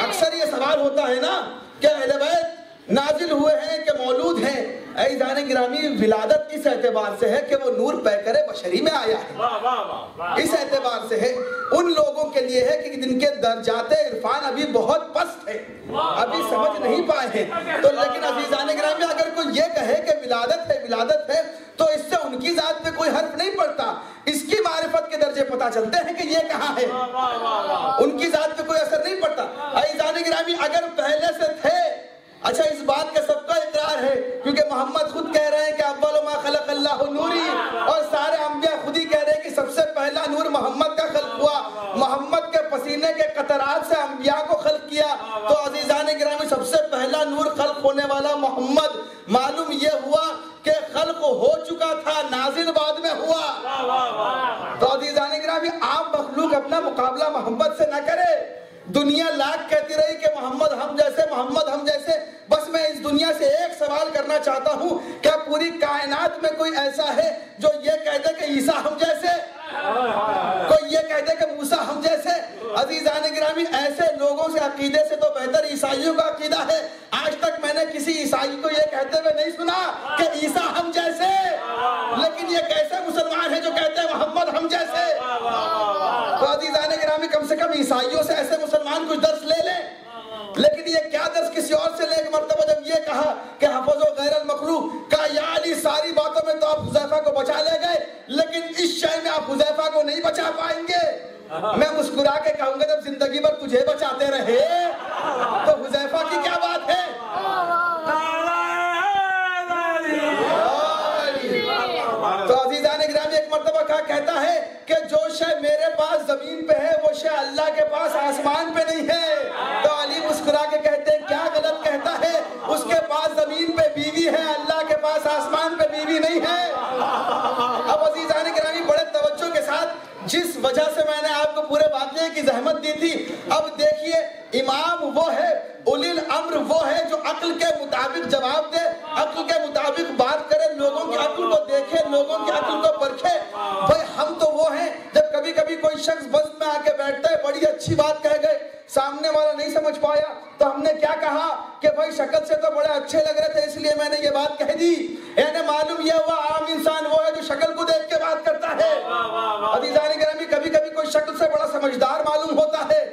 اکثر یہ سوال ہوتا ہے نا کہ اہل بیت نازل ہوئے ہیں کہ مولود ہیں. عزیزان گرامی ولادت اس اعتبار سے ہے کہ وہ نور پیکر بشری میں آیا ہے، اس اعتبار سے ہے، ان لوگوں کے لیے ہے کہ جن کے درجات عرفان ابھی بہت پست ہے، ابھی سمجھ نہیں پائے ہیں، تو لیکن عزیزان گرامی اگر کوئی یہ کہے کہ ولادت ہے تو اس سے ان کی ذات پہ کوئی حرف نہیں پڑتا، اس کی معرفت کے درجے پتا چلتے ہیں کہ یہ کہاں ہے، ان کی ذات پہ کوئی اثر نہیں پڑتا۔ عزیزان گرامی اگر پہلے سے تھے، اچھا اس بات کا سب کا اقرار ہے کیونکہ محمد خود کہہ رہے ہیں کہ اول ما خلق اللہ نوری، اور سارے انبیاء خود ہی کہہ رہے ہیں کہ سب سے پہلا نور محمد کا خلق ہوا، محمد کے پسینے کے قطرات سے انبیاء کو خلق کیا، تو عزیزان گرامی سب سے پہلا نور خلق ہونے والا محمد، معلوم یہ ہوا کہ خلق ہو چکا تھا، نازل بعد میں ہوا۔ تو عزیزان گرامی آپ مخلوق اپنا مقابلہ محمد سے نہ کرے، دنیا لاکھ کہتی رہی کہ محمد ہم جیسے، محمد ہم جیسے، بس میں اس دنیا سے ایک سوال کرنا چاہتا ہوں، کیا پوری کائنات میں کوئی ایسا ہے جو یہ کہہ دے کہ عیسیٰ ہم جیسے، کوئی یہ کہہ دے کہ موسیٰ ہم جیسے؟ عزیزان گرامی ایسے لوگوں سے عقیدے سے تو بہتر عیسائیوں کا عقیدہ ہے، آج تک میں نے کسی عیسائی کو یہ کہتے ہوئے نہیں سنا کہ عیسیٰ ہم جیسے، لیکن یہ کیسے مسلمان ہیں جو کہتے ہیں محمد ہم جیسے؟ تو عزیزان گرامی کم سے کم عیسائیوں سے ایسے مسلمان کچھ درس لے لیں، لیکن یہ کیا درس کسی اور سے لے؟ ایک مرتبہ جب یہ کہا کہ حفظ و غیر المخلوق، کہا یا علی ساری باتوں میں تو آپ حذیفہ کو بچا لے گئے، لیکن اس شے میں آپ حذیفہ کو نہیں بچا پائیں گے۔ میں مسکرا کے کہوں گا جب زندگی بھر تجھے بچاتے رہے تو حذیفہ کی کیا بات ہے؟ تو عزیزان گرامی ایک مرتبہ کہتا ہے کہ جو شے میرے پاس زمین پہ ہے وہ شے اللہ کے پاس آسمان پہ نہیں ہے، تو علی مسکرا کے کہتے ہیں کیا غلط کہتا ہے، اس کے پاس زمین پہ بیوی ہے، اللہ کے پاس آسمان پہ بیوی نہیں ہے۔ اب عزیزان گرامی بڑے توجہ کے ساتھ جس وجہ سے میں نے آپ کو پورے واقعے کی زحمت دی تھی، اب دیکھیے امام وہ ہے، اولی الامر وہ ہے جو عقل کے مطابق جواب دے، عقل کے مطابق بات کرے، لوگوں کی عقل کو دیکھے، لوگوں کی عقل کو پرکھے۔ بھائی ہم تو وہ ہیں جب کبھی کبھی کوئی شخص بس میں آ کے بیٹھتا ہے، بڑی اچھی بات کہہ گئے، سامنے والا نہیں سمجھ پایا تو ہم نے کیا کہا کہ بھائی شکل سے تو بڑے اچھے لگ رہے تھے اس لیے میں نے یہ بات کہہ دی، یعنی معلوم یہ ہوا عام انسان وہ ہے جو شکل کو دیکھ کے بات کرتا ہے۔ عزیزان گرامی کبھی کبھی کوئی شکل سے بڑا سمجھدار معلوم ہوتا ہے،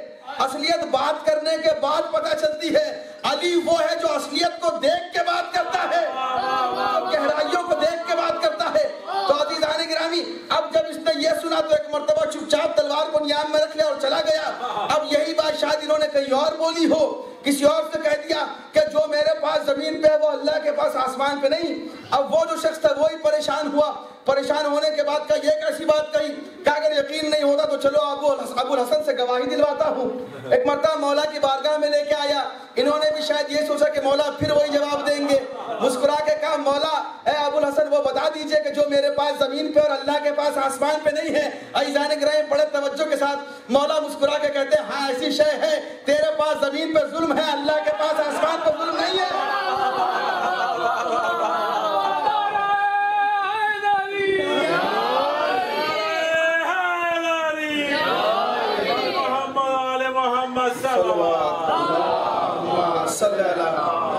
اصلیت بات کرنے کے بعد پتہ چلتی ہے۔ علی وہ ہے جو اصلیت کو دیکھ کے بات کرتا ہے، جو گہرائیوں کو دیکھ کے بات کرتا ہے۔ تو عزیزان گرامی اب جب اس نے یہ سنا تو ایک مرتبہ چپ چاپ تلوار کو نیام میں رکھ لیا اور چلا گیا۔ اب یہی بات شاید انہوں نے کہیں اور بولی ہو، کسی اور سے کہہ دیا کہ جو میرے پاس زمین پہ ہے وہ اللہ کے پاس آسمان پہ نہیں۔ اب وہ جو شخص تھا وہی پریشان ہوا، پریشان ہونے کے بعد کہا یہ کیسی بات کہی، کہ اگر یقین نہیں ہوتا تو چلو ابو الحسن سے گواہی دلواتا ہوں۔ ایک مرتبہ مولا کی بارگاہ میں لے کے آیا، انہوں نے بھی شاید یہ سوچا کہ مولا پھر وہی جواب دیں گے، مسکرا کے کہا مولا اے ابو الحسن وہ بتا دیجئے کہ جو میرے پاس زمین پہ اور اللہ کے پاس آسمان پہ نہیں ہے۔ عزیزان گرامی بڑے توجہ کے ساتھ مولا مسکرا کے کہتے ہیں ہاں ایسی شے ہے، تیرے پاس زمین پہ ظلم ہے، اللہ کے پاس آسمان پہ ظلم نہیں ہے۔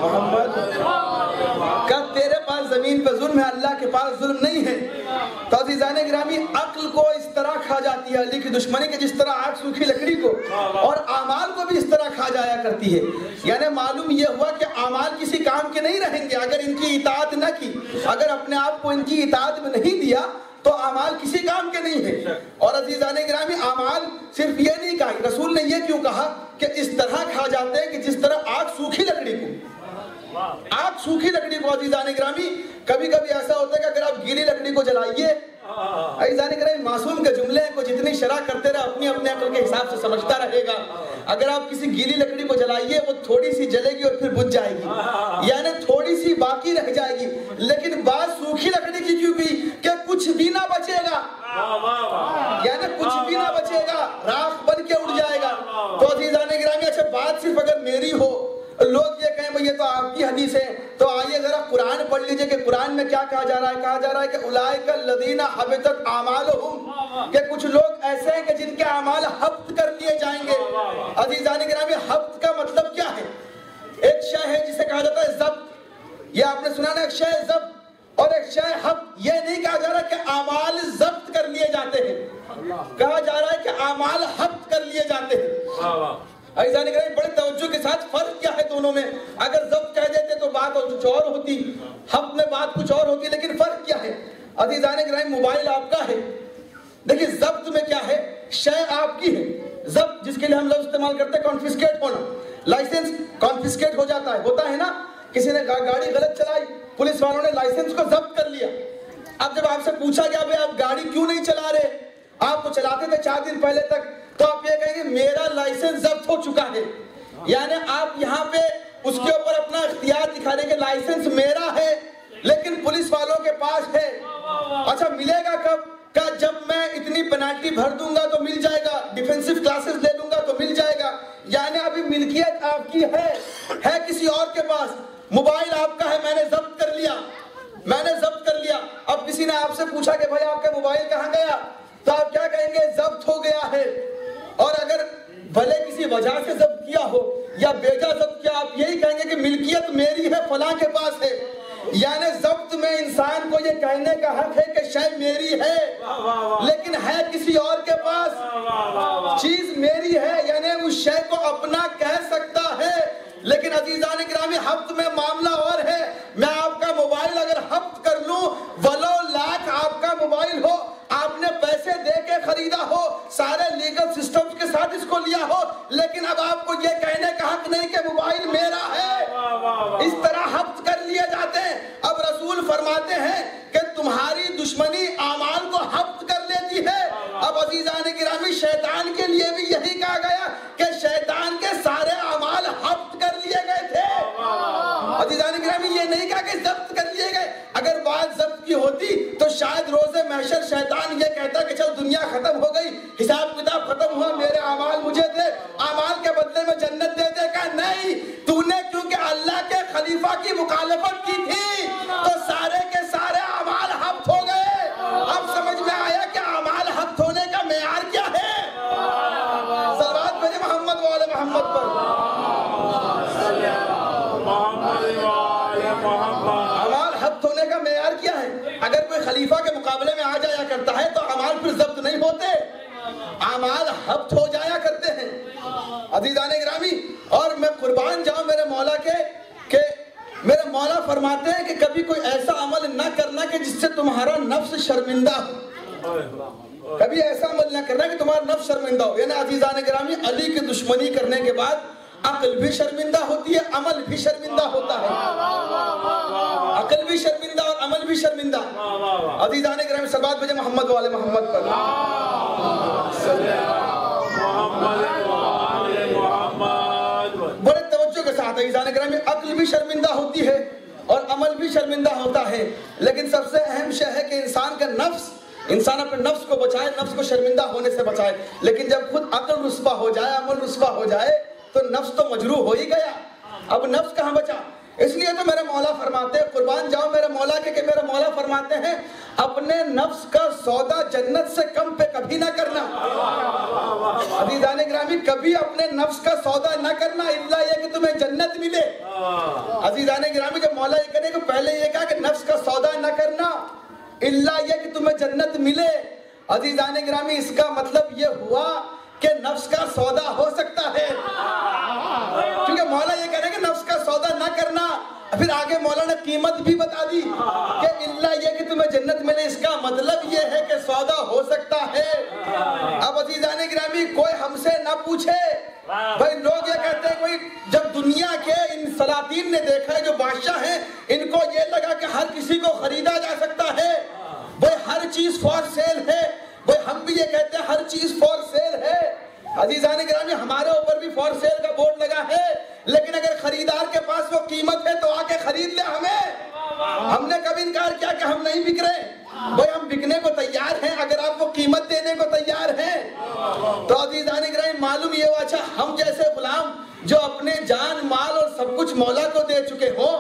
محمد کہ تیرے پاس زمین پہ ظلم ہے، اللہ کے پاس ظلم نہیں ہے۔ تو عزیزان گرامی عقل کو اس طرح کھا جاتی ہے علی کی دشمنی کے، جس طرح آگ سوکھی لکڑی کو، اور اعمال کو بھی اس طرح کھا جایا کرتی ہے۔ یعنی معلوم یہ ہوا کہ اعمال کسی کام کے نہیں رہیں گے اگر ان کی اطاعت نہ کی، اگر اپنے آپ کو ان کی اطاعت میں نہیں دیا تو اعمال کسی کام کے نہیں ہیں۔ اور عزیزان گرامی اعمال صرف یہ نہیں کہا، رسول نے یہ کیوں کہا کہ اس طرح کھا جاتے ہیں کہ جس طرح آگ سوکھی لکڑی کو، آگ سوکھی لکڑی کو۔ عزیزان گرامی کبھی کبھی ایسا ہوتا ہے کہ اگر آپ گیلی لکڑی کو جلائیے، عزیزان گرامی معصوم کے جملے کو جتنی شرح کرتے رہے اپنی اپنے عقل کے حساب سے سمجھتا رہے گا، اگر آپ کسی گیلی لکڑی کو جلائیے وہ تھوڑی سی جلے گی اور پھر بجھ جائے گی، یعنی تھوڑی سی باقی رہ جائے گی، لیکن بات سوکھی لکڑی کی کیوں کی کہ کچھ بھی نہ بچے گا، یعنی کچھ بھی نہ بچے گا، راکھ بن کے اڑ جائے گا۔ تو عزیزان گرامی اچھا بات صرف اگر میری ہو، لوگ یہ کہیں بھئی یہ تو آپ کی حدیث ہے، تو آئیے ذرا قرآن پڑھ لیجئے کہ قرآن میں کیا کہا جا رہا ہے۔ کہا جا رہا ہے کہ اولئک الذین حبطت اعمالہم، کہ کچھ لوگ ایسے ہیں کہ جن کے اعمال حبط کر دیے جائیں گے۔ عزیزان گرامی حبط کا مطلب کیا ہے؟ ایک شے ہے جسے کہا جاتا ہے ضبط، یہ آپ نے سنا نا ایک شے ضبط اور ایک شے حبط. یہ نہیں کہا جا رہا کہ اعمال ضبط کر لیے جاتے ہیں, کہا جا رہا ہے کہ اعمال حبط کر لیے جاتے ہیں. عزیزان کرام بڑے توجہ کے ساتھ فرق کیا ہے دونوں میں؟ اگر ضبط کہہ دیتے تو بات کچھ اور ہوتی, حبط میں بات کچھ اور ہوتی, لیکن فرق کیا ہے؟ عزیزان کرام موبائل آپ کا ہے, دیکھیں ضبط میں کیا ہے, شے آپ کی ہے. ضبط جس کے لیے ہم لفظ استعمال کرتے ہیں کانفسکیٹ ہونا, لائسنس کانفسکیٹ ہو جاتا ہے, ہوتا ہے نا. کسی نے گاڑی غلط چلائی, پولیس والوں نے لائسنس کو ضبط کر لیا. اب جب آپ سے پوچھا گیا بھئی آپ گاڑی کیوں نہیں چلا رہے, آپ تو چلاتے تھے 4 دن پہلے تک, تو آپ یہ کہیں گے میرا لائسنس ضبط ہو چکا ہے. یعنی آپ یہاں پہ اس کے اوپر اپنا اختیار دکھانے کے لائسنس میرا ہے لیکن پولیس والوں کے پاس ہے. اچھا ملے گا کب؟ کہ جب میں اتنی پینالٹی بھر دوں گا تو مل جائے گا, ڈیفینسو کلاسز لے لوں گا تو مل جائے گا. یعنی ابھی ملکیت آپ کی ہے کسی اور کے پاس. موبائل آپ کا ہے, میں نے ضبط کر لیا, میں نے ضبط کر لیا. اب کسی نے آپ سے پوچھا کہ بھائی آپ کا موبائل کہاں گیا, تو آپ کیا کہیں گے؟ ضبط ہو گیا ہے. اور اگر بھلے کسی وجہ سے ضبط کیا ہو یا بیجا ضبط کیا, آپ یہی کہیں گے کہ ملکیت میری ہے, فلاں کے پاس ہے. یعنی ضبط میں انسان کو یہ کہنے کا حق ہے کہ شے میری ہے لیکن ہے کسی اور کے پاس. چیز میری ہے یعنی اس شے کو اپنا کہہ سکتا ہے. لیکن عزیزان گرامی حبط میں معاملہ اور ہے. میں آپ کا موبائل اگر حبط کر لوں, ولو لاکھ آپ کا موبائل ہو, آپ نے پیسے دے کے خریدا ہو, سارے لیگل سسٹم کے ساتھ اس کو لیا ہو, لیکن اب آپ کو یہ کہنے کا حق نہیں کہ موبائل میرا ہے. اس طرح حبط کر لیے جاتے ہیں. اب رسول فرماتے ہیں کہ تمہاری دشمنی اعمال کو حبط کر لیتی ہے. اب عزیزان گرامی شیطان کے لیے بھی یہی کہا گیا کہ شیطان کے سارے اعمال حبط کر لیے گئے تھے. عزیزان گرامی یہ نہیں کہا کہ ضبط کر لیے گئے. اگر بات ضبط کی ہوتی تو شاید روز محشر شیطان یہ کہتا کہ چل دنیا ختم ہو گئی, حساب کتاب ختم ہوا, میرے اعمال مجھے دے, اعمال کے بدلے میں جنت دے دے. کہ نہیں, تو نے کیونکہ اللہ کے خلیفہ کی مخالفت کی تھی تو سارے کے سارے اعمال حبط ہو گئے. اب سمجھ میں آیا کہ اعمال حبط ہونے کا معیار کیا ہے؟ صلوات بھیجیں محمد والے محمد پر. اعمال حبط ہونے کا معیار کیا ہے؟ اگر کوئی خلیفہ کے مقابلے میں آ جایا کرتا ہے تو اعمال پھر ضبط نہیں ہوتے, اعمال حبط ہو جایا کرتے ہیں. عزیزان گرامی اور میں قربان جاؤں میرے مولا کے کہ میرے مولا فرماتے ہیں کہ کبھی کوئی ایسا عمل نہ کرنا کہ جس سے تمہارا نفس شرمندہ ہو. کبھی ایسا عمل نہ کرنا کہ تمہارا نفس شرمندہ ہو. یعنی عزیزان گرامی علی کی دشمنی کرنے کے بعد عقل بھی شرمندہ ہوتی ہے, عمل بھی شرمندہ ہوتا ہے. عقل بھی شرمندہ اور عمل بھی شرمندہ. عزیزان گرامی صلوات بھیجیں محمد والے محمد پر. بڑے توجہ کے ساتھ عزیزان گرامی عقل بھی شرمندہ ہوتی ہے اور عمل بھی شرمندہ ہوتا ہے. لیکن سب سے اہم شے ہے کہ انسان کا نفس, انسان اپنے نفس کو بچائے, نفس کو شرمندہ ہونے سے بچائے. لیکن جب خود عقل رسوا ہو جائے, عمل رسوا ہو جائے تو نفس تو مجروح ہو ہی گیا. اب نفس کہاں بچا؟ اس لیے تو میرے مولا فرماتے ہیں, قربان جاؤ میرے مولا کے, کہ میرے مولا فرماتے ہیں اپنے نفس کا سودا جنت سے کم پہ کبھی نہ کرنا. عزیزان گرامی کبھی اپنے نفس کا سودا نہ کرنا الا یہ کہ تمہیں جنت ملے. عزیزان گرامی جب مولا یہ کہنے کہ پہلے یہ کہا کہ نفس کا سودا نہ کرنا الا یہ کہ تمہیں جنت ملے. عزیزان گرامی اس کا مطلب یہ ہوا کہ نفس کا سودا ہو سکتا ہے, کیونکہ مولا یہ کہہ رہے ہیں کہ نفس کا سودا نہ کرنا. پھر آگے مولا نے قیمت بھی بتا دی کہ اللہ یہ کہ تمہیں جنت ملے, اس کا مطلب یہ ہے کہ سودا ہو سکتا ہے. اب عزیزان گرامی کوئی ہم سے نہ پوچھے, بھائی لوگ یہ کہتے ہیں کوئی جب دنیا کے ان سلاطین نے دیکھا ہے جو بادشاہ ہیں, ان کو یہ لگا کہ ہر کسی کو خریدا جا سکتا ہے, بھائی ہر چیز فار سیل ہے. بھائی ہم بھی یہ کہتے ہیں ہر چیز فار سیل ہے. عزیزان گرامی ہمارے اوپر بھی فار سیل کا بورڈ لگا ہے, لیکن اگر خریدار کے پاس وہ قیمت ہے تو آ کے خرید لے ہمیں. ہم نے کبھی انکار کیا کہ ہم نہیں بک رہے؟ بھائی ہم بکنے کو تیار ہیں اگر آپ کو قیمت دینے کو تیار ہیں. تو عزیزان گرامی معلوم یہ ہوا, اچھا ہم جیسے غلام جو اپنے جان مال اور سب کچھ مولا کو دے چکے ہوں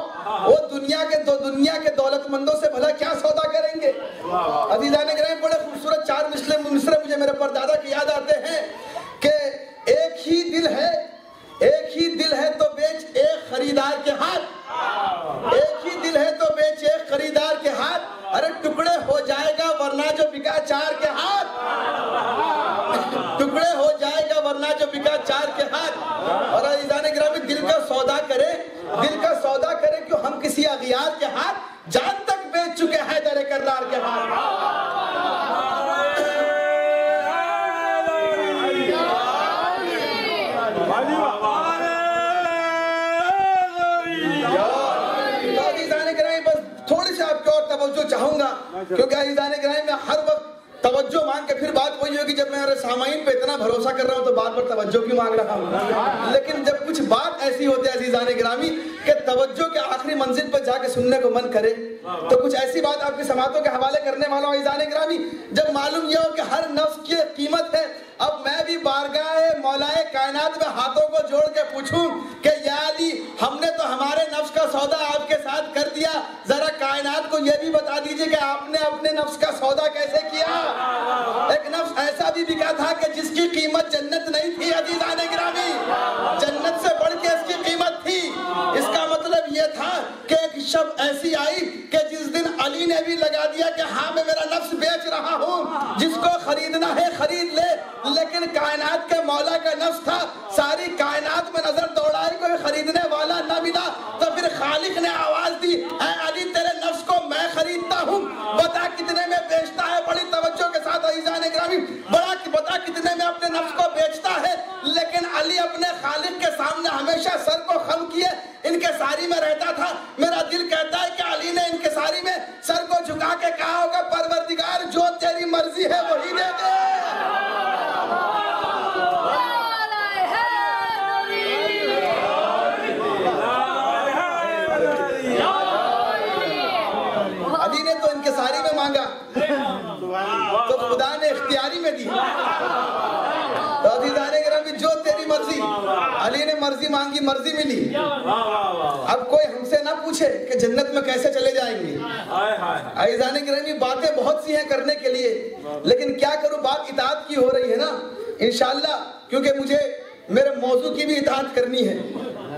وہ دنیا کے دولت مندوں سے بھلا کیا سودا کریں گے. عزیزان گرامی بڑے خوبصورت 4 مصرے مجھے میرے پردادا کی یاد آتے ہیں کہ ایک ہی دل ہے تو بیچ ایک خریدار کے ہاتھ. ایک ہی دل کے ہاتھ، ارے ٹکڑے ہو جائے گا ورنہ جو بکا 4 کے ہاتھ، ٹکڑے ہو جائے گا ورنہ جو بکا 4 کے ہاتھ۔ اور عزیزان گرامی دل کا سودا کرے، دل کا سودا کرے کہ ہم کسی اغیار کے ہاتھ جان تک بیچ چکے ہیں در کرار کے ہاتھ۔ تھوڑی سی آپ کی اور توجہ چاہوں گا، کیونکہ عزیزان گرامی میں ہر وقت توجہ مانگ کے پھر بات وہی ہوگی جب میں میرے سامعین پہ اتنا بھروسہ کر رہا ہوں تو بار بار توجہ کیوں مانگ رہا ہوں، لیکن جب کچھ بات ایسی ہوتی ہے عزیزان گرامی کہ توجہ کے آخری منزل پر جا کے سننے کو من کرے، تو کچھ ایسی بات آپ کی سماعتوں کے حوالے کرنے والا ہوں عزیزان گرامی۔ جب معلوم یہ ہو کہ ہر نفس کی قیمت ہے، اب میں بھی بارگاہ مولائے کائنات میں ہاتھوں کو جوڑ کے پوچھوں کہ یا علی ہم نے تو ہمارے نفس کا سودا آپ کے ساتھ کر دیا، ذرا کائنات کو یہ بھی بتا دیجئے کہ آپ نے اپنے نفس کا سودا کیسے کیا۔ ایک نفس ایسا بھی بکا تھا کہ جس کی قیمت جنت نہیں تھی عزیزان گرامی، جنت سے بڑھ کے اس کی قیمت تھی۔ اس کا مطلب یہ تھا کہ ایک شب ایسی آئی کہ جس دن علی نے بھی لگا دیا کہ ہاں میں میرا نفس بیچ رہا ہوں، جس کو خریدنا ہے خرید لے، لیکن کائنات کے مولا کا نفس تھا، ساری کائنات میں نظر دوڑائی کوئی خریدنے والا نہ ملا، تو پھر خالق نے آواز دی اے علی تیرے نفس کو میں خریدتا ہوں، بتا کتنے میں بیچتا ہے۔ بڑی توجہ کے ساتھ عزیزان گرامی بتا کتنے میں اپنے نفس کو بیچتا ہے، لیکن علی اپنے خالق کے سامنے ہمیشہ سر کو خم کیے انکساری میں رہتا تھا۔ میرا دل کہتا ہے کہ علی نے انکساری میں سر کو جھکا کے کہا ہوگا پروردگار جو تیری مرضی ہے وہی دے دے۔ علی نے تو انکساری میں مانگا تو خدا نے اختیاری میں دی۔ تو عزیزان گرامی جو تیری مرضی، علی نے مرضی مانگی، مرضی ملی۔ اب کوئی ہم سے نہ پوچھے کہ جنت میں کیسے چلے جائیں گے۔ عزیزان گرامی باتیں بہت سی ہیں کرنے کے لیے، لیکن کیا کروں، بات اطاعت کی ہو رہی ہے نا انشاءاللہ، کیونکہ مجھے میرے موضوع کی بھی اطاعت کرنی ہے،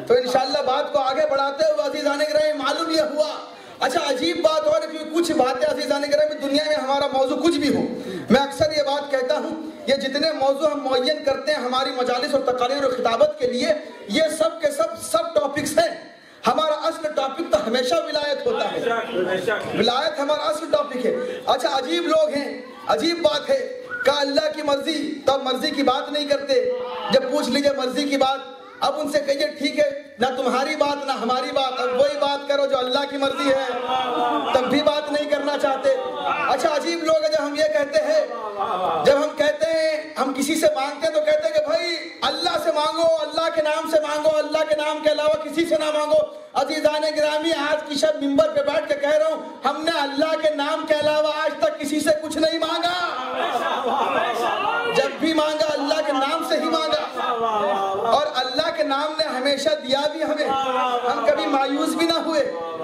تو انشاءاللہ بات کو آگے بڑھاتے ہوئے عزیزان گرامی معلوم یہ ہوا، اچھا عجیب بات اور کچھ باتیں عزیزان گرامی دنیا میں ہمارا موضوع کچھ بھی ہو، میں اکثر یہ بات کہتا ہوں یہ جتنے موضوع ہم معین کرتے ہیں ہماری مجالس اور تقاریر اور خطابت کے لیے، یہ سب کے سب ٹاپکس ہیں۔ ہمارا اصل ٹاپک تو ہمیشہ ولایت ہوتا ہے، ولایت ہمارا اصل ٹاپک ہے۔ اچھا عجیب لوگ ہیں، عجیب بات ہے کہ اللہ کی مرضی، تو مرضی کی بات نہیں کرتے، جب پوچھ لیجئے مرضی کی بات اب ان سے کہیے ٹھیک ہے نہ تمہاری بات نہ ہماری بات، اب وہی بات کرو جو اللہ کی مرضی ہے، تب بھی بات نہیں کرنا چاہتے۔ اچھا عجیب لوگ ہیں جب ہم یہ کہتے ہیں، جب ہم کہتے ہیں ہم کسی سے مانگتے ہیں تو کہتے ہیں کہ بھائی اللہ سے مانگو، اللہ کے نام سے مانگو، اللہ کے نام کے علاوہ کسی سے نہ مانگو۔ عزیزان گرامی آج کی شب منبر پہ بیٹھ کے کہہ رہا ہوں ہم نے اللہ کے نام کے علاوہ آج تک کسی سے کچھ نہیں مانگا، جب بھی مانگا اللہ کے نام سے ہی مانگا، اور اللہ کے نام نے ہمیشہ دیا بھی ہمیں، ہم کبھی مایوس بھی نہ ہوئے۔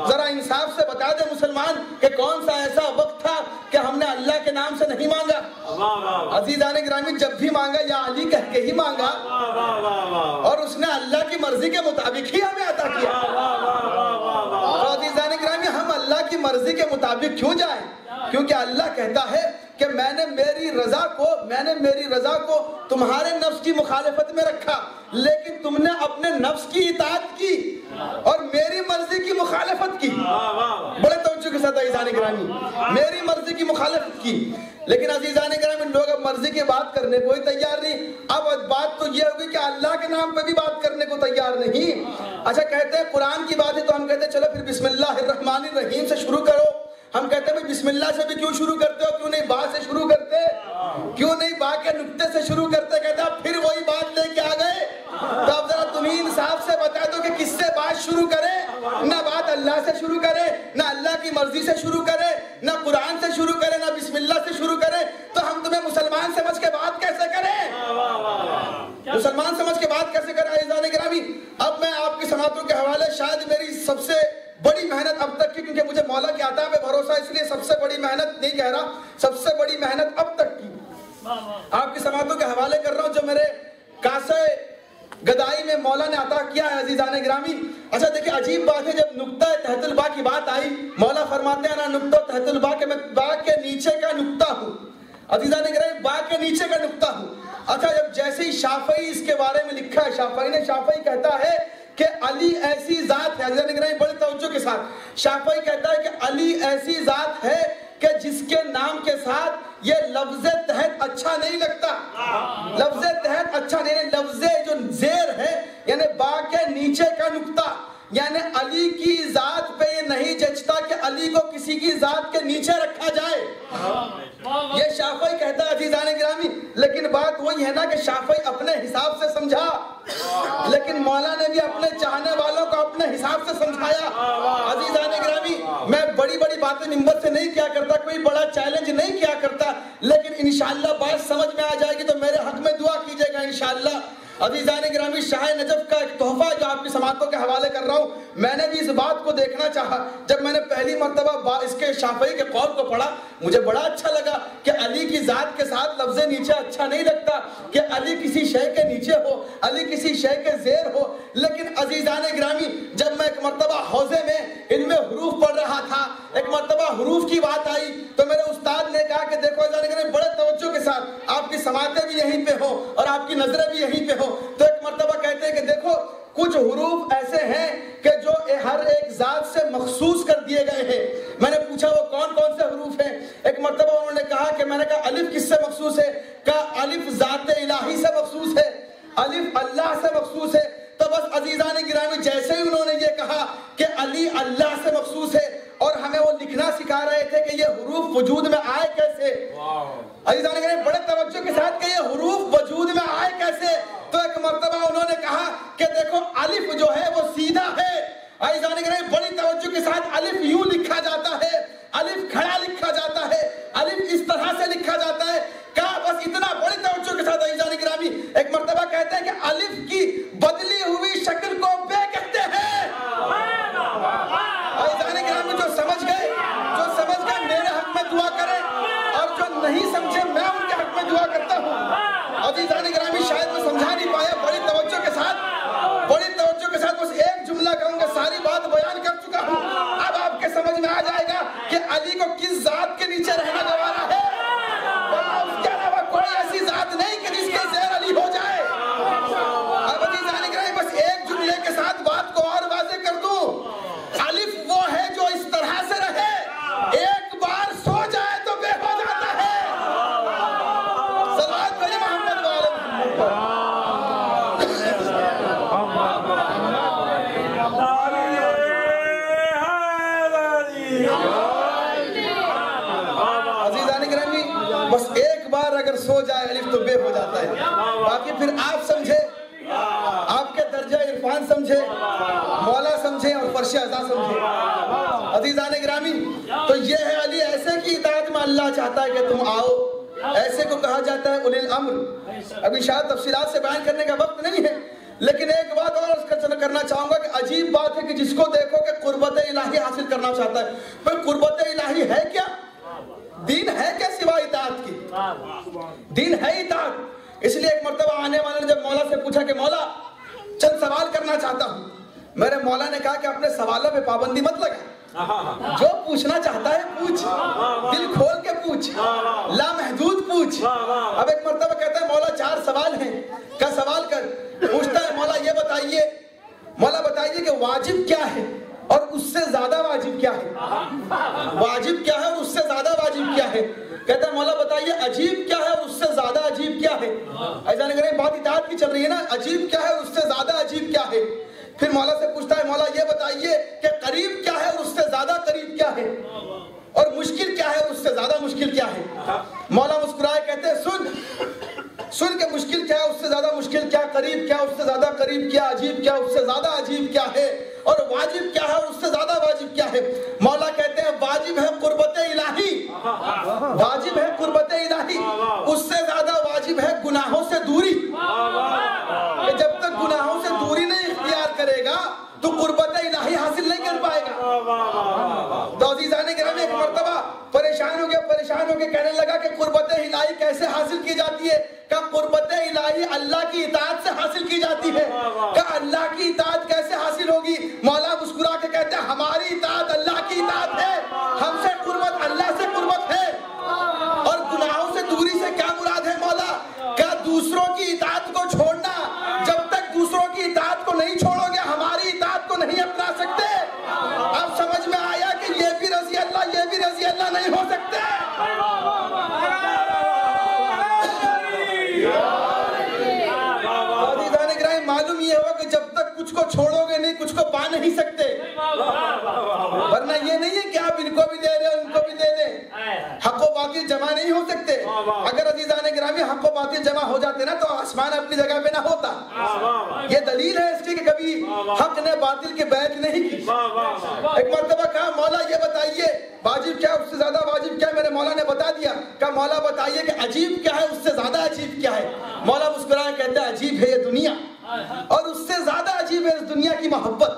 ذرا انصاف سے بتا دے مسلمان کہ کون سا ایسا وقت تھا کہ ہم نے اللہ کے نام سے نہیں مانگا۔ عزیزان گرامی جب بھی مانگا یا علی کہہ کے ہی مانگا، اور اس نے اللہ کی مرضی کے مطابق ہی ہمیں عطا کیا۔ اور عزیزان گرامی ہم اللہ کی مرضی کے مطابق کیوں جائیں؟ کیونکہ اللہ کہتا ہے کہ میں نے میری رضا کو تمہارے نفس کی مخالفت میں رکھا، لیکن تم نے اپنے نفس کی اطاعت کی اور میری مرضی کی مخالفت کی۔ بڑے توجہ کے ساتھ عزیزان گرامی میری مرضی کی مخالفت کی، لیکن عزیزان گرامی لوگ اب مرضی کی بات کرنے کو ہی تیار نہیں۔ اب بات تو یہ ہوگی کہ اللہ کے نام پہ بھی بات کرنے کو تیار نہیں۔ اچھا کہتے ہیں قرآن کی بات ہے تو ہم کہتے ہیں چلو پھر بسم اللہ الرحمن الرحیم سے شروع کرو۔ ہم کہتے ہیں بسم اللہ سے بھی کیوں شروع کرتے ہو، کیوں نہیں با سے شروع کرتے، کیوں نہیں با کے نقطے سے شروع کرتے؟ کہتے ہیں پھر وہی بات لے کے آ گئے۔ تو اب ذرا تمہیں انصاف سے بتا دو کہ کس سے بات شروع کرے، نہ بات اللہ سے شروع کرے، نہ اللہ کی مرضی سے شروع کرے، نہ قرآن سے شروع کرے، نہ بسم اللہ سے شروع کرے، تو ہم تمہیں مسلمان سمجھ کے بات کیسے کریں؟ مسلمان سمجھ کے بات کیسے کریں؟ عزیزان گرامی اب میں آپ کی سماعتوں کے حوالے شاید میری سب سے بڑی محنت اب تک کی، کیونکہ مجھے مولا کی عطا پہ بھروسہ، اس لیے سب سے بڑی محنت نہیں کہہ رہا، سب سے بڑی محنت اب تک کی آپ کی سماعتوں کے حوالے کر رہا ہوں، جو میرے کاسے گدائی میں مولا نے عطا کیا ہے عزیزان گرامی. اچھا دیکھیں عجیب بات ہے, جب نقطہ تحت الباء کی بات آئی, مولا فرماتے ہیں نا نقطہ تحت الباء کہ میں با کے نیچے کا نقطہ ہوں. عزیزان گرامی با کے نیچے کا نقطہ ہوں. اچھا جب جیسے ہی شافعی اس کے بارے میں لکھا ہے, شافعی کہتا ہے کہ علی ایسی ذات ہے. عزیزان گرامی بڑی توجہ کے ساتھ, شافعی کہتا ہے کہ علی ایسی ذات ہے کہ جس کے نام کے ساتھ یہ لفظ تحت اچھا نہیں لگتا. لفظ تحت اچھا نہیں, لفظ جو زیر ہے یعنی با کے نیچے کا نقطہ, یعنی علی کی ذات پہ یہ نہیں جچتا کہ علی کو کسی کی ذات کے نیچے رکھا جائے. یہ شافعی کہتا ہے عزیزان گرامی. لیکن بات وہی ہے نا کہ شافعی اپنے حساب سے سمجھا, لیکن مولا نے بھی اپنے چاہنے والوں کو اپنے حساب سے سمجھایا. عزیزان گرامی میں بڑی بڑی باتیں ممبر سے نہیں کیا کرتا, کوئی بڑا چیلنج نہیں کیا کرتا, لیکن انشاءاللہ بات سمجھ میں آ جائے گی تو میرے حق میں دعا کیجئے گا انشاءاللہ. عزیزان گرامی شاہ نجف کا ایک تحفہ جو آپ کی سماعتوں کے حوالے کر رہا ہوں, میں نے بھی اس بات کو دیکھنا چاہا. جب میں نے پہلی مرتبہ اس کے شافعی کے قول کو پڑھا, مجھے بڑا اچھا لگا کہ علی کی ذات کے ساتھ لفظ نیچے اچھا نہیں لگتا, کہ علی کسی شے کے نیچے ہو, علی کسی شے کے زیر ہو. لیکن عزیزان گرامی جب میں ایک مرتبہ حوزے میں علم حروف پڑھ رہا تھا, ایک مرتبہ حروف کی بات آئی تو میرے استاد نے کہا کہ دیکھو عزیزان گرامی بڑے توجہ کے ساتھ, آپ کی سماعتیں بھی یہیں پہ ہو اور آپ کی نظریں بھی یہیں پہ ہو. تو ایک مرتبہ کہتے ہیں کہ دیکھو کچھ حروف ایسے ہیں کہ جو ہر ایک ذات سے مخصوص کر دیے گئے ہیں. میں نے پوچھا وہ کون کون سے حروف ہیں؟ ایک مرتبہ انہوں نے کہا کہ میں نے کہا الف کس سے مخصوص ہے؟ کہا الف ذات الہی سے مخصوص ہے, الف اللہ سے مخصوص ہے. تو بس عزیزان گرامی جیسے ہی انہوں نے یہ کہا کہ علی اللہ سے مخصوص ہے اور ہمیں وہ لکھنا سکھا رہے تھے کہ یہ حروف وجود میں آئے کیسے. عزیزان گرامی بڑے توجہ کے ساتھ کہ یہ حروف وجود میں آئے کیسے, تو ایک مرتبہ انہوں نے کہا کہ دیکھو الف جو ہے وہ سیدھا ہے. عزیزان گرامی بڑی توجہ کے ساتھ الف یوں لکھا جاتا ہے, الف کھڑا لکھا جاتا ہے, الف اس طرح سے لکھا جاتا ہے. کہا بس اتنا بڑی توجہ کے ساتھ عزیزان گرامی ایک مرتبہ کہتے ہیں کہ الف کی بدلی ہوئی شکل کو بے کہتے ہیں. عزیزان گرامی جو سمجھ گئے میرے حق میں دعا کریں, اور جو نہیں سمجھے میں ان کے حق میں دعا کرتا ہوں. عزیزان گرامی شاید میں سمجھا نہیں پایا, بڑی توجہ کے ساتھ بس ایک جملہ کہوں گا, ساری بات بیان کر چکا ہوں. اب آپ کے سمجھ میں آ جائے گا کہ علی کو کس ذات کے نیچے رہنا گوارا ہے, اس کے علاوہ کوئی ایسی ذات نہیں کہ جس کے زیر علی ہو جائے. اب عزیزان گرامی بس ایک جملے کے ساتھ بات کو اور واضح کر دوں, الف وہ ہے جو اس طرح سے رہے, ایک بار سو جائے تو بے ہو جاتا ہے. صلوات پڑھیں محمد والے محمد. عزیزان گرامی بس ایک بار اگر سو جائے الف تو بے ہو جاتا ہے. باقی پھر آپ سمجھے, آپ کے درجہ عرفان سمجھے, مولا سمجھے اور فرش اعضا سمجھے. عزیزان گرامی تو یہ ہے علی ایسے کی اطاعت میں اللہ چاہتا ہے کہ تم آؤ, ایسے کو کہا جاتا ہے اولی الامر. ابھی شاید تفصیلات سے بیان کرنے کا وقت نہیں ہے, لیکن ایک بات اور کرنا چاہوں گا کہ عجیب بات ہے کہ جس کو دیکھو کہ قربت الہی حاصل کرنا چاہتا ہے, پر قربت الہی ہے کیا؟ دین ہے کیا سوا اطاعت کی؟ دین ہے اطاعت. اس لیے ایک مرتبہ آنے والے نے جب مولا سے پوچھا کہ مولا چند سوال کرنا چاہتا ہوں, میرے مولا نے کہا کہ اپنے سوالوں پہ پابندی مت لگا, جو پوچھنا چاہتا ہے پوچھ, دل کھول کے پوچھ, لامحدود پوچھ. اب ایک مرتبہ کہتا ہے مولا 4 سوال ہیں, کیا سوال کر. پوچھتا ہے مولا یہ بتائیے کہ واجب کیا ہے اور اس سے زیادہ واجب کیا ہے. واجب کیا ہے اور اس سے زیادہ واجب کیا ہے. کہتا ہے مولا بتائیے عجیب کیا ہے اور اس سے زیادہ عجیب کیا ہے. ایسا نہیں کریں, بات اطاعت کی چل رہی ہے نا, عجیب کیا ہے اور اس سے زیادہ عجیب کیا ہے. پھر مولا سے پوچھتا ہے مولا یہ بتائیے کہ قریب کیا ہے اور اس سے زیادہ قریب کیا ہے, اور مشکل کیا ہے اور اس سے زیادہ مشکل کیا ہے. مولا مسکرائے کہتے ہیں سن کے مشکل کیا ہے اس سے زیادہ مشکل کیا, قریب کیا اس سے زیادہ قریب کیا, عجیب کیا اس سے زیادہ عجیب کیا ہے, اور واجب کیا ہے اور اس سے زیادہ واجب کیا ہے. مولا کہتے ہیں واجب ہے قربت الہی, واجب ہے قربت الہی, اس سے زیادہ واجب ہے گناہوں سے دوری. جب تک گناہوں سے دوری نہیں اختیار کرے گا تو قربت الہی حاصل نہیں کر پائے گا. تو عزیزان گرامی ایک مرتبہ پریشان پریشان ہو کے کہنے لگا کہ قربت الہی کیسے حاصل کی جاتی ہے؟ کہ قربت الہی اللہ کی اطاعت سے حاصل کی جاتی ہے۔ کہ اللہ کی اطاعت کیسے حاصل ہوگی؟ مولا مسکرا کے کہتے ہیں ہماری اطاعت اللہ کی اطاعت ہے، ہم سے قربت اللہ سے قربت ہے۔ اور گناہوں سے دوری سے کیا مراد ہے مولا؟ کہ دوسروں کی اطاعت کو چھوڑنا، جب تک دوسروں کی اطاعت کو نہیں چھوڑو گے ہماری اطاعت کو نہیں اپنا سکتے۔ اب سمجھ میں آیا کہ یہ بھی رضی اللہ یہ بھی رضی اللہ نہیں ہو سکتے۔ معلوم یہ ہوا کہ جب تک کچھ کو چھوڑو گے نہیں کچھ کو پا نہیں سکتے، ورنہ یہ نہیں ہے کہ آپ ان کو بھی دے رہے ان کو بھی دے دیں، حق و باطل جمع نہیں ہو سکتے۔ اگر عزیزان گرامی حق و باطل جمع ہو جاتے نا تو آسمان اپنی جگہ پہ نہ ہوتا۔ یہ دلیل ہے اس کی کہ کبھی حق نے باطل کے بیعت نہیں کی۔ ایک مرتبہ کہا مولا یہ بتائیے واجب کیا اس سے زیادہ واجب کیا؟ میرے مولا نے بتا دیا۔ کہا مولا بتائیے کہ عجیب کیا ہے اس سے زیادہ عجیب کیا ہے؟ مولا مسکرائے کہتے ہیں عجیب ہے یہ دنیا، اور اس سے زیادہ عجیب ہے اس دنیا کی محبت۔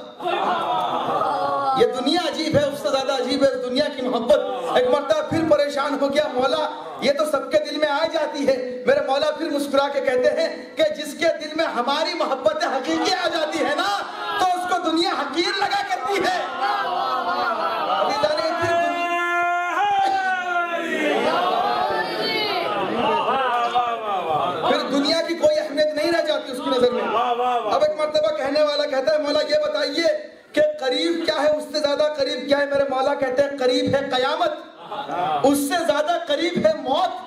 یہ دنیا عجیب ہے اس سے زیادہ عجیب ہے اس دنیا کی محبت۔ ایک مرتبہ پھر پریشان ہو گیا مولا یہ تو سب کے دل میں آ جاتی ہے۔ میرے مولا پھر مسکرا کے کہتے ہیں کہ جس کے دل میں ہماری محبت حقیقی آ جاتی ہے نا تو اس کو دنیا حقیر لگا کرتی ہے۔ پھر دنیا کی کوئی اہمیت نہیں رہ جاتی اس کی نظر میں۔ اب ایک مرتبہ کہنے والا کہتا ہے مولا یہ بتائیے کہ قریب کیا ہے اس سے زیادہ قریب کیا ہے؟ میرے مولا کہتے ہیں قریب ہے قیامت، اس سے زیادہ قریب ہے موت،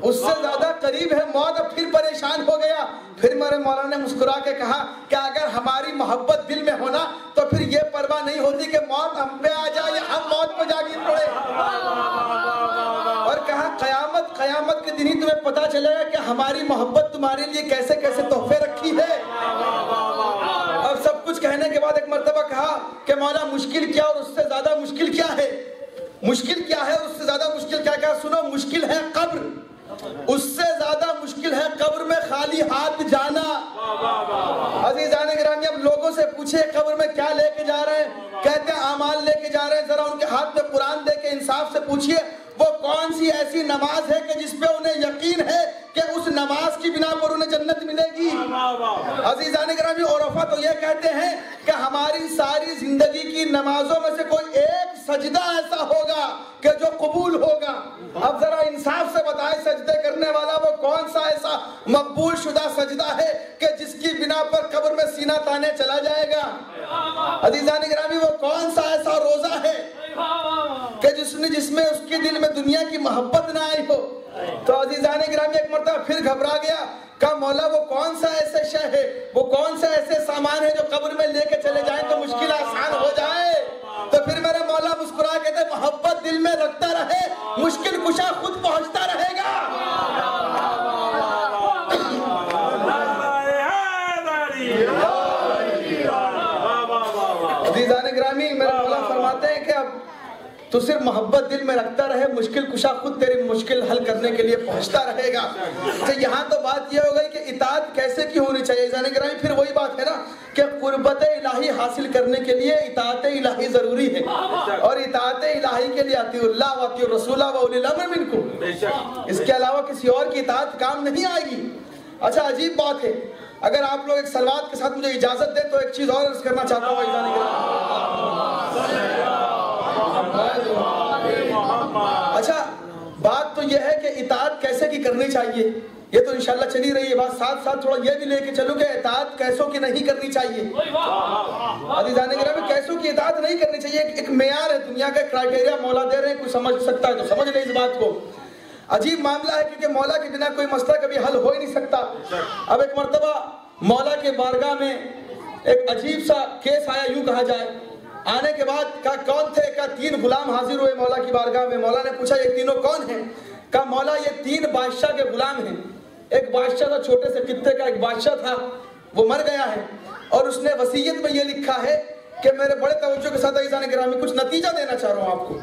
اس سے زیادہ قریب ہے موت۔ اب پھر پریشان ہو گیا۔ پھر میرے مولا نے مسکرا کے کہا کہ اگر ہماری محبت دل میں ہونا تو پھر یہ پرواہ نہیں ہوتی کہ موت ہم پہ آ جائے یا ہم موت پہ جا گر پڑے۔ اور کہا قیامت کے دن ہی تمہیں پتا چلے گا کہ ہماری محبت تمہارے لیے کیسے کیسے تحفے رکھی ہے۔ اب سب کچھ کہنے کے بعد ایک مرتبہ کہا کہ مولا مشکل کیا اور اس سے زیادہ مشکل کیا ہے؟ مشکل کیا ہے اس سے زیادہ مشکل کیا؟ کہا سنو مشکل ہے قبر، اس سے زیادہ مشکل ہے قبر میں خالی ہاتھ جانا۔ عزیزان گرامی اب لوگوں سے پوچھے قبر میں کیا لے کے جا رہے ہیں؟ کہتے ہیں اعمال لے کے جا رہے ہیں۔ ذرا ان کے ہاتھ میں قرآن دے کے انصاف سے پوچھئے وہ کون سی ایسی نماز ہے کہ جس پہ انہیں یقین ہے کہ اس نماز کی بنا پر انہیں جنت ملے گی؟ عزیزان گرامی عرفا تو یہ کہتے ہیں کہ ہماری ساری زندگی کی نمازوں میں سے کوئی ایک سجدہ ایسا ہوگا کہ جو قبول ہوگا۔ اب ذرا انصاف سے بتائیں سجدے کرنے والا وہ کون سا ایسا مقبول شدہ سجدہ ہے کہ جس کی بنا پر قبر میں سینہ تانے چلا جائے گا؟ عزیزان گرامی وہ کون سا ایسا روزہ ہے کہ جس میں اس کے دل میں دنیا کی محبت نہ آئی ہو؟ تو عزیزان گرامی ایک مرتبہ پھر گھبرا گیا۔ کہا مولا وہ کون سا ایسے شے ہے وہ کون سا ایسے سامان ہے جو قبر میں لے کے چلے جائیں تو مشکل آسان ہو جائے؟ تو پھر میرے مولا مسکرا کے کہتے محبت دل میں رکھتا رہے مشکل کشا خود پہنچتا رہے گا۔ عزیزان گرامی میرے مولا فرماتے ہیں کہ اب تو صرف محبت دل میں رکھتا رہے مشکل کشا خود تیری مشکل حل کرنے کے لیے پہنچتا رہے گا۔ تو یہاں تو بات یہ ہو گئی کہ اطاعت کیسے کی ہونی چاہیے؟ عزیزان گرامی پھر وہی بات ہے نا کہ قربت الہی حاصل کرنے کے لیے اطاعت الہی ضروری ہے، اور اطاعت الہی کے لیے اطیعوا اللہ و اطیعوا الرسول و اولی الامر منکم، اس کے علاوہ کسی اور کی اطاعت کام نہیں آئے گی۔ اچھا عجیب بات ہے، اگر آپ لوگ ایک صلوات کے ساتھ مجھے اجازت دیں تو ایک چیز اور عرض کرنا چاہتا ہوں عزیزان گرامی۔ اچھا بات تو یہ ہے کہ اطاعت کیسے کی کرنی چاہیے، یہ تو انشاءاللہ چلی رہی ہے بات، ساتھ ساتھ تھوڑا یہ بھی لے کے چلو کہ اطاعت کیسوں کی نہیں کرنی چاہیے۔ عزیزان گرامی کیسوں کی اطاعت نہیں کرنی چاہیے ایک معیار ہے، دنیا کا کرائٹیریا مولا دے رہے ہیں، کوئی سمجھ سکتا ہے تو سمجھ لے اس بات کو۔ عجیب معاملہ ہے کیونکہ مولا کے بنا کوئی مسئلہ کبھی حل ہو ہی نہیں سکتا۔ اب ایک مرتبہ مولا کے بارگاہ میں ایک عجیب سا کیس آیا یوں کہا جائے۔ آنے کے بعد کہا کون تھے؟ کہا 3 غلام حاضر ہوئے مولا کی بارگاہ میں۔ مولا نے پوچھا یہ تینوں کون ہیں؟ کہا مولا یہ 3 بادشاہ کے غلام ہیں۔ ایک بادشاہ تھا چھوٹے سے خطے کا، ایک بادشاہ تھا وہ مر گیا ہے، اور اس نے وصیت میں یہ لکھا ہے کہ میرے بڑے توجہ کے ساتھ عزیزان گرامی کچھ نتیجہ دینا چاہ رہا ہوں آپ کو،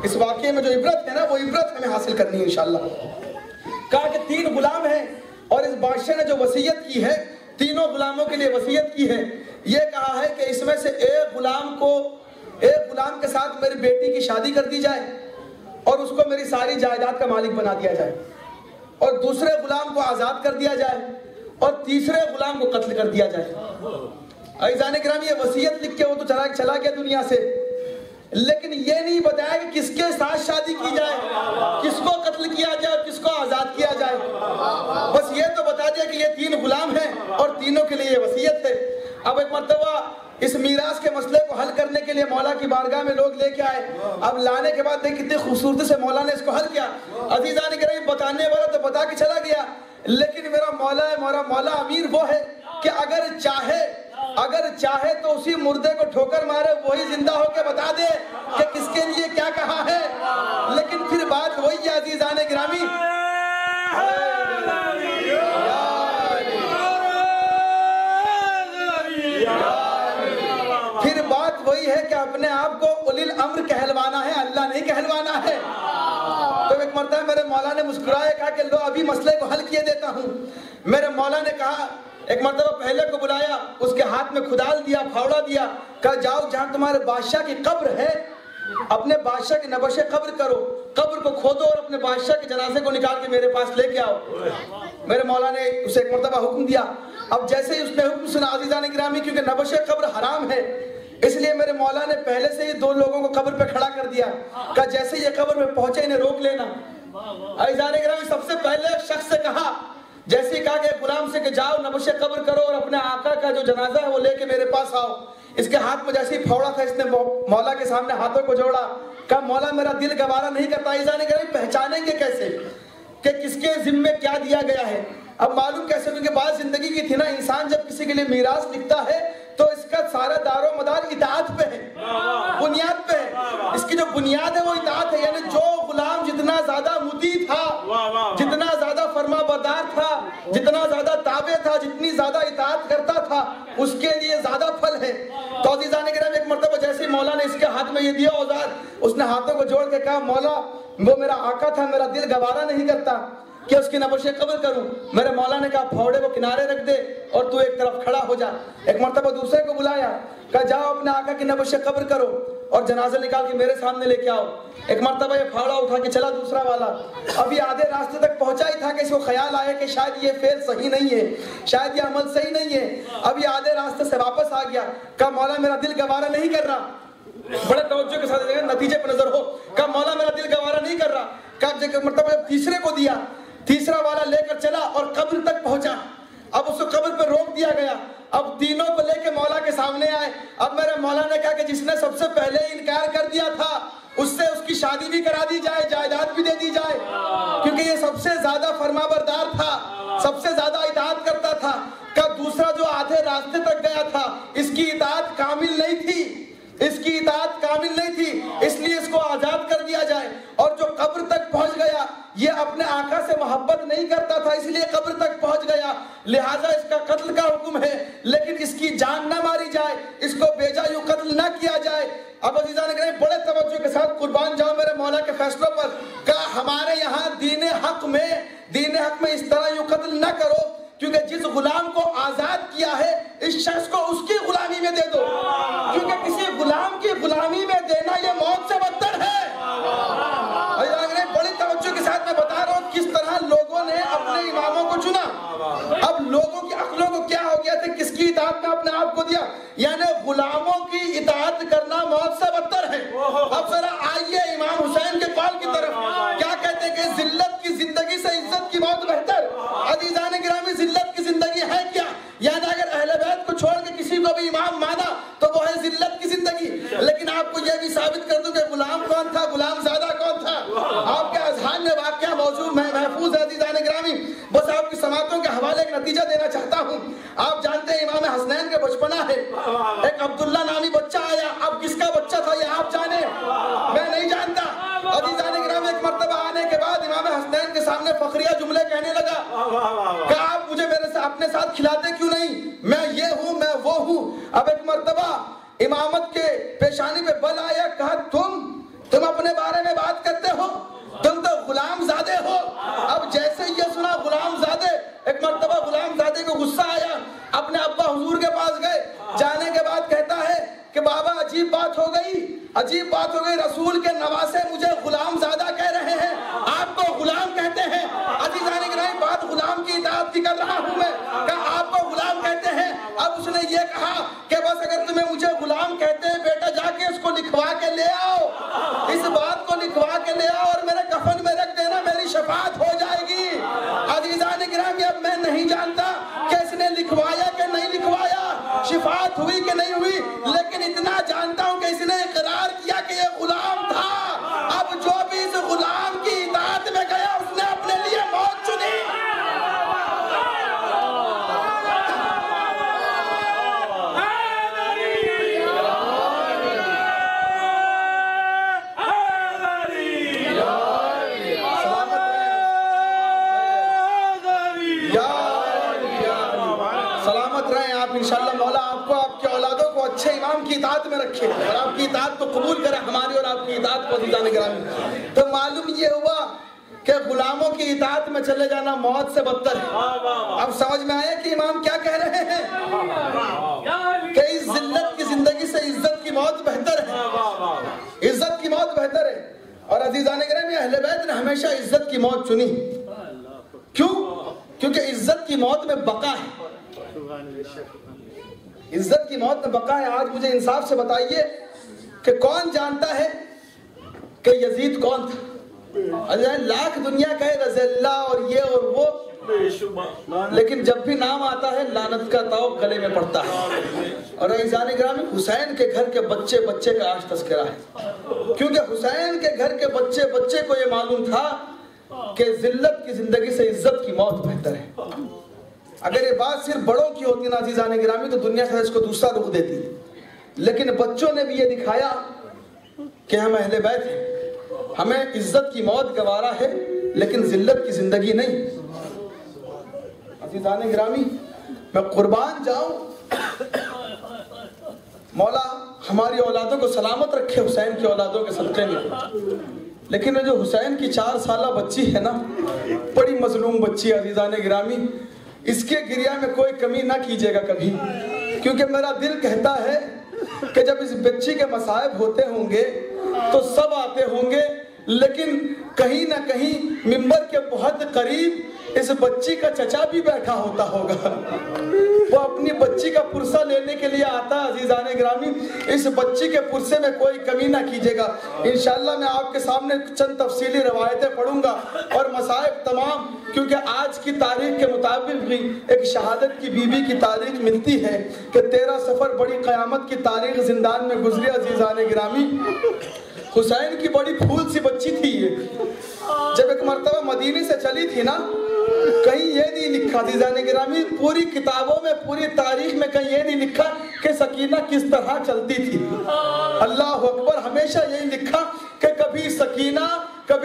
اس واقعے میں جو عبرت ہے نا وہ عبرت ہمیں حاصل کرنی ہے انشاءاللہ۔ کہا کہ 3 غلام ہیں اور اس بادشاہ نے جو وصیت کی ہے تینوں غلاموں کے لیے وصیت کی ہے، یہ کہا ہے کہ اس میں سے ایک غلام کے ساتھ میری بیٹی کی شادی کر دی جائے، اور اس کو میری ساری جائیداد کا مالک بنا دیا جائے، اور دوسرے غلام کو آزاد کر دیا جائے، اور تیسرے غلام کو قتل کر دیا جائے۔ عزیزان کرام یہ وصیت لکھ کے وہ تو چلا گیا دنیا سے، لیکن یہ نہیں بتایا کہ کس کے ساتھ شادی کی جائے، کس کو قتل کیا جائے اور کس کو آزاد کیا جائے۔ بس یہ تو بتا دیا کہ یہ 3 غلام ہیں اور تینوں کے لیے یہ وصیت ہے۔ اب ایک مرتبہ اس میراث کے مسئلے کو حل کرنے کے لیے مولا کی بارگاہ میں لوگ لے کے آئے۔ اب لانے کے بعد دیکھ کتنی خوبصورتی سے مولا نے اس کو حل کیا۔ عزیزان کرام بتانے والا تو بتا کے چلا گیا، لیکن میرا مولا ہے، میرا مولا امیر وہ ہے کہ اگر چاہے تو اسی مردے کو ٹھوکر مارے، وہی زندہ ہو کے بتا دے کہ کس کے لیے کیا کہا ہے۔ لیکن پھر بات وہی ہے عزیزان گرامی، پھر بات وہی ہے کہ اپنے آپ کو اولی الامر کہلوانا ہے، اللہ نہیں کہلوانا ہے۔ تو ایک مرتبہ میرے مولا نے مسکرائے، کہا کہ لو ابھی مسئلے کو حل کیے دیتا ہوں۔ میرے مولا نے کہا، ایک مرتبہ پہلے کو بلایا، اس کے ہاتھ میں کھدال دیا، پھاوڑا دیا، کہا جاؤ جہاں تمہارے بادشاہ کی قبر ہے اپنے بادشاہ کے نبش قبر کرو، قبر کو کھودو اور اپنے بادشاہ کے جنازے کو نکال کے میرے پاس لے کے آؤ۔ میرے مولا نے اسے ایک مرتبہ حکم دیا۔ اب جیسے ہی اس نے حکم سنا عزیزان گرامی، کیونکہ نبش قبر حرام ہے، اس لیے میرے مولا نے پہلے سے ہی 2 لوگوں کو قبر پہ کھڑا کر دیا، کہا جیسے یہ قبر میں پہنچے انہیں روک لینا۔ عزیزان گرامی سب سے پہلے ایک شخص سے کہا، جیسے ہی کہا کہ غلام سے کہ جاؤ نبش قبر کرو اور اپنے آقا کا جو جنازہ ہے وہ لے کے میرے پاس آؤ۔ اس کے ہاتھ میں جیسے ہی پھوڑا تھا، اس نے مولا کے سامنے ہاتھوں کو جوڑا، کہا مولا میرا دل گوارا نہیں کرتا۔ عزیزان گرامی پہچانیں گے کیسے کہ کس کے ذمے کیا دیا گیا ہے؟ اب معلوم کیسے، کیونکہ بات زندگی کی تھی نا، انسان جب کسی کے لیے میراث لکھتا ہے تو اس کا سارا دار و مدار اطاعت پہ ہے، بنیاد پہ ہے۔ اس کی جو بنیاد ہے وہ اطاعت ہے، یعنی جو غلام جتنا زیادہ مطیع تھا، جتنا زیادہ فرما بردار تھا، جتنا زیادہ تابع تھا، جتنی زیادہ اطاعت کرتا تھا، اس کے لیے زیادہ پھل ہے۔ تو عزیزان کرام ایک مرتبہ جیسے ہی مولا نے اس کے ہاتھ میں یہ دیا اوزار، اس نے ہاتھوں کو جوڑ کے کہا مولا وہ میرا آقا تھا، میرا دل گوارا نہیں کرتا کہ اس کی نبش قبر کروں۔ میرے مولا نے کہا پھوڑے کو کنارے رکھ دے اور تو ایک طرف کھڑا ہو جا۔ ایک مرتبہ دوسرے کو بلایا، کہا جاؤ اپنے آقا کی نبش قبر کرو اور جنازہ نکال کے میرے سامنے لے کے آؤ۔ ایک مرتبہ یہ پھاڑا اٹھا کے چلا دوسرا والا، ابھی آدھے راستے تک پہنچا ہی تھا کہ اس کو خیال آیا کہ شاید یہ فعل صحیح نہیں ہے، شاید یہ عمل صحیح نہیں ہے۔ ابھی آدھے راستے سے واپس آ گیا، کہا مولا میرا دل گوارا نہیں کر رہا، بڑے توجہ کے ساتھ نتیجے پر نظر ہو، کہا مولا میرا دل گوارا نہیں کر رہا۔ کہا مرتبہ تیسرے کو دیا، تیسرا والا لے کر چلا اور قبر تک پہنچا۔ اب اس کو قبر پہ روک دیا گیا۔ اب تینوں کو لے کے مولا کے سامنے آئے۔ اب میرے مولا نے کہا کہ جس نے سب سے پہلے انکار کر دیا تھا اس سے اس کی شادی بھی کرا دی جائے، جائیداد بھی دے دی جائے، کیونکہ یہ سب سے زیادہ فرما بردار تھا، سب سے زیادہ اطاعت کرتا تھا۔ کہ دوسرا جو آدھے راستے تک گیا تھا اس کی اطاعت کامل نہیں تھی، اس کی اطاعت کامل نہیں تھی، اس لیے اس کو آزاد کر دیا جائے۔ اور جو قبر تک پہنچ گیا یہ اپنے آقا سے محبت نہیں کرتا تھا، اس لیے قبر تک پہنچ گیا، لہٰذا اس کا قتل کا حکم ہے، لیکن اس کی جان نہ ماری جائے، اس کو بے جا یوں قتل نہ کیا جائے۔ اب عزیزان گرامی بڑے توجہ کے ساتھ قربان جاؤ میرے مولا کے فیصلوں پر، کہا ہمارے یہاں دین حق میں اس طرح یوں قتل نہ کرو، کیونکہ جس غلام کو آزاد کیا ہے اس شخص کو اس کی غلامی میں دے دو، کیونکہ کسی غلام کی غلامی میں دینا یہ موت سے بدتر ہے۔ بڑی توجہ کے ساتھ میں بتا رہا ہوں کس طرح لوگوں نے اپنے اماموں کو چنا۔ اب لوگوں کی عقلوں کو کیا ہو گیا تھا، کس کی اطاعت میں اپنے آپ کو دیا، یعنی غلاموں کی اطاعت کرنا موت سے بدتر ہے۔ اب ذرا آئیے امام حسین کے قول کی طرف، کیا کہتے ہیں کہ ذلت کی زندگی سے عزت کی موت بہتر۔ عزیزان گرامی ذلت کی زندگی ہے کیا، یعنی اگر اہل بیت کو چھوڑ کے کسی کو بھی امام مانا تو وہ ہے ذلت کی زندگی۔ لیکن آپ کو یہ بھی ثابت کر دوں کہ غلام کون تھا، غلام زادہ کون تھا، آپ کے اذہان میں واقعہ موجود محفوظ ہے۔ عزیزان گرامی بس آپ کی سماعتوں کے حوالے ایک نتیجہ دینا چاہتا ہوں۔ آپ جانتے ہیں امام حسنین کے بچپنا ہے، ایک عبداللہ نامی بچہ آیا، اب کس کا بچہ تھا یہ آپ جانے، میں نہیں جانتا۔ عزیزان گرامی ایک مرتبہ آنے کے بعد امام حسنین کے سامنے فخریہ جملے کہنے لگا کہ آپ مجھے میرے سے اپنے ساتھ کھلاتے کیوں نہیں، میں یہ ہوں میں وہ ہوں۔ اب ایک مرتبہ امامت کے پیشانی پہ بل آیا، کہا تم اپنے بارے میں بات کرتے ہو، تم تو غلام زادے ہو۔ اب جیسے یہ سنا غلام زادے، ایک مرتبہ غلام زادے کو غصہ آیا، اپنے ابا حضور کے پاس گئے، جانے کے بعد کہتا ہے کہ بابا عجیب بات ہو گئی، رسول کے نواسے مجھے غلام زادہ کہہ اطاعت میں رکھے اور آپ کی اطاعت کو قبول کرے، ہماری اور آپ کی اطاعت کو عزیزان گرامی۔ تو معلوم یہ ہوا کہ غلاموں کی اطاعت میں چلے جانا موت سے بدتر ہے۔ اب سمجھ میں آیا کہ امام کیا کہہ رہے ہیں کہ اس ذلت کی زندگی سے عزت کی موت بہتر ہے، عزت کی موت بہتر ہے۔ اور عزیزان گرامی اہل بیت نے ہمیشہ عزت کی موت چنی۔ کیوں؟ کیونکہ عزت کی موت میں بقا ہے، عزت کی موت میں بقا ہے۔ آج مجھے انصاف سے بتائیے کہ کون جانتا ہے کہ یزید کون تھا؟ لاکھ دنیا کہے رضی اللہ اور یہ اور وہ، لیکن جب بھی نام آتا ہے لعنت کا طوق گلے میں پڑتا ہے۔ اور عزیزان گرامی حسین کے گھر کے بچے بچے کا آج تذکرہ ہے، کیونکہ حسین کے گھر کے بچے بچے کو یہ معلوم تھا کہ ذلت کی زندگی سے عزت کی موت بہتر ہے۔ اگر یہ بات صرف بڑوں کی ہوتی نا عزیزان گرامی تو دنیا سے اس کو دوسرا رخ دیتی، لیکن بچوں نے بھی یہ دکھایا کہ ہم اہل بیت ہیں، ہمیں عزت کی موت گوارا ہے لیکن ذلت کی زندگی نہیں۔ عزیزان گرامی میں قربان جاؤں، مولا ہماری اولادوں کو سلامت رکھے حسین کی اولادوں کے صدقے میں، لیکن جو حسین کی 4 سالہ بچی ہے نا، بڑی مظلوم بچی ہے عزیزان گرامی، اس کے گریہ میں کوئی کمی نہ کیجیے گا کبھی، کیونکہ میرا دل کہتا ہے کہ جب اس بچی کے مصائب ہوتے ہوں گے تو سب آتے ہوں گے، لیکن کہیں نہ کہیں ممبر کے بہت قریب اس بچی کا چچا بھی بیٹھا ہوتا ہوگا، وہ اپنی بچی کا پرسہ لینے کے لیے آتا ہے۔ عزیزان گرامی اس بچی کے پرسے میں کوئی کمی نہ کیجیے گا۔ انشاءاللہ میں آپ کے سامنے چند تفصیلی روایتیں پڑھوں گا اور مصائب تمام، کیونکہ آج کی تاریخ کے مطابق بھی ایک شہادت کی بی بی کی تاریخ ملتی ہے کہ 13 صفر بڑی قیامت کی تاریخ زندان میں گزری۔ عزیزان گرامی حسین کی بڑی پھول سی بچی تھی یہ، جب ایک مرتبہ مدینے سے چلی تھی نا، کہیں یہ نہیں لکھا عزیزان گرامی، پوری کتابوں میں پوری تاریخ میں کہیں یہ نہیں لکھا کہ سکینہ کس طرح چلتی تھی۔ اللہ اکبر، ہمیشہ یہی لکھا کہ کبھی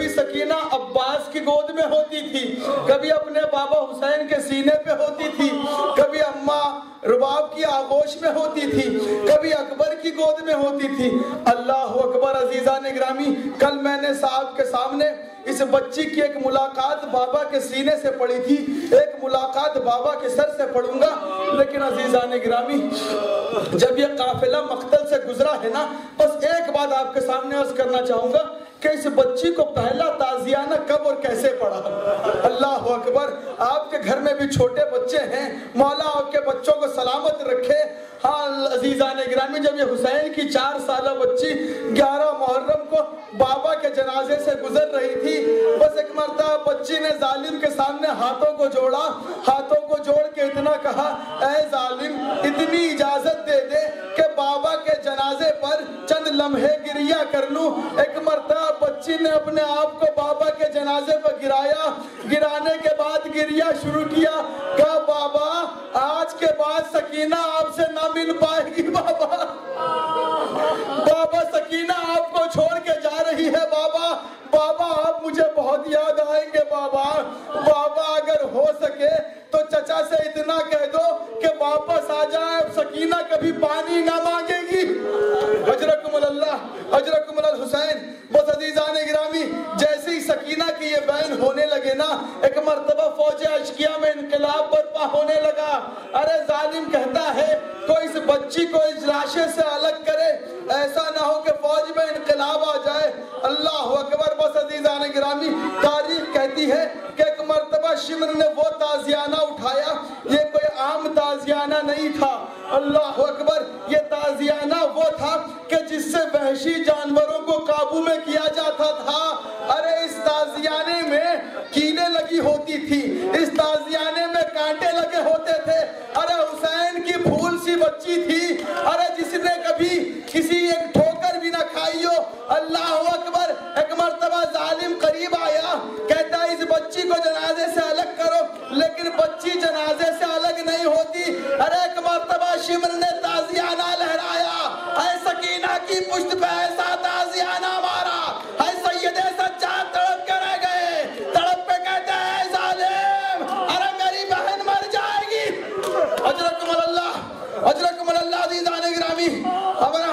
سکینہ عباس کی گود میں ہوتی تھی، کبھی اپنے بابا حسین کے سینے پہ ہوتی تھی، کبھی اماں رباب کی آغوش میں ہوتی تھی، کبھی اکبر کی گود میں ہوتی تھی۔ اللہ اکبر عزیزان گرامی، کل میں نے صاحب کے سامنے اس بچی کی ایک ملاقات بابا کے سینے سے پڑھی تھی، ایک ملاقات بابا کے سر سے پڑھوں گا، لیکن عزیزان گرامی جب یہ قافلہ مقتل سے گزرا ہے نا، بس ایک بات آپ کے سامنے عرض کرنا چاہوں گا کہ اس بچی کو پہلا تعزیانہ کب اور کیسے پڑھا۔ اللہ اکبر، آپ کے گھر میں بھی چھوٹے بچے ہیں، مولا آپ کے بچوں کو سلامت رکھے۔ ہاں عزیزان گرامی جب یہ حسین کی 4 سالہ بچی 11 محرم کو بابا کے جنازے سے گزر رہی تھی، بس ایک مرتبہ بچی نے ظالم کے سامنے ہاتھوں کو جوڑا، ہاتھوں کو جوڑ کے اتنا کہا، اے ظالم اتنی اجازت دے دے کہ بابا کے جنازے پر چند لمحے گریہ کر لوں۔ ایک مرتبہ بچی نے اپنے آپ کو بابا کے جنازے پر گرایا، گرانے کے بعد گریہ شروع کیا، کہا بابا آج کے بعد سکینہ آپ سے نہ مل پائے گی، بابا سکینہ آپ کو چھوڑ کے جا رہی ہے، بابا آپ مجھے بہت یاد آئیں گے، بابا اگر ہو سکے تو چچا سے اتنا کہہ دو کہ واپس آ جائے، سکینہ کبھی پانی نہ مانگے گی۔ اجرکم اللہ اجرکم الحسین۔ بس عزیزان گرامی جیسے ہی سکینہ کی یہ بین ہونے لگے نا، ایک مرتبہ فوج عشقیہ میں انقلاب برپا ہونے لگا۔ ارے ظالم کہتا ہے کوئی اس بچی کو اس لاشے سے الگ کرے، ایسا نہ ہو کہ فوج میں انقلاب آ جائے۔ اللہ اکبر۔ بس عزیزان گرامی تاریخ کہتی ہے کہ ایک مرتبہ شمر نے وہ تازیانہ اٹھایا، یہ کوئی عام تازیانہ نہیں تھا، اللہ اکبر، یہ تازیانہ وہ تھا کہ جس سے وحشی جانوروں کو قابو میں کیا جاتا تھا۔ ارے اس تازیانے میں کیلیں لگی ہوتی تھی، اس تازیانے میں کانٹے لگے ہوتے تھے۔ ارے حسین کی پھول سی بچی تھی، ارے جس نے کبھی کسی ایک ٹھوکر بھی نہ کھائی ہو۔ اللہ اکبر۔ ایک مرتبہ ظالم قریب آیا، کہتا ہے اس بچی کو جنازے سے الگ کرو، لیکن بچی جنازے سے الگ نہیں ہوتی۔ ارے ایک مرتبہ شمر نے تازیانہ لہرایا، اے سکینہ کی پشت پہ ایسا تازیانہ مارا، اے سید سجاد تڑپ کے رہ گئے، تڑپ پہ کہتے ہیں اے ظالم ارے میری بہن مر جائے گی۔ اجرکم اللہ عزیزان گرامی، ہمارا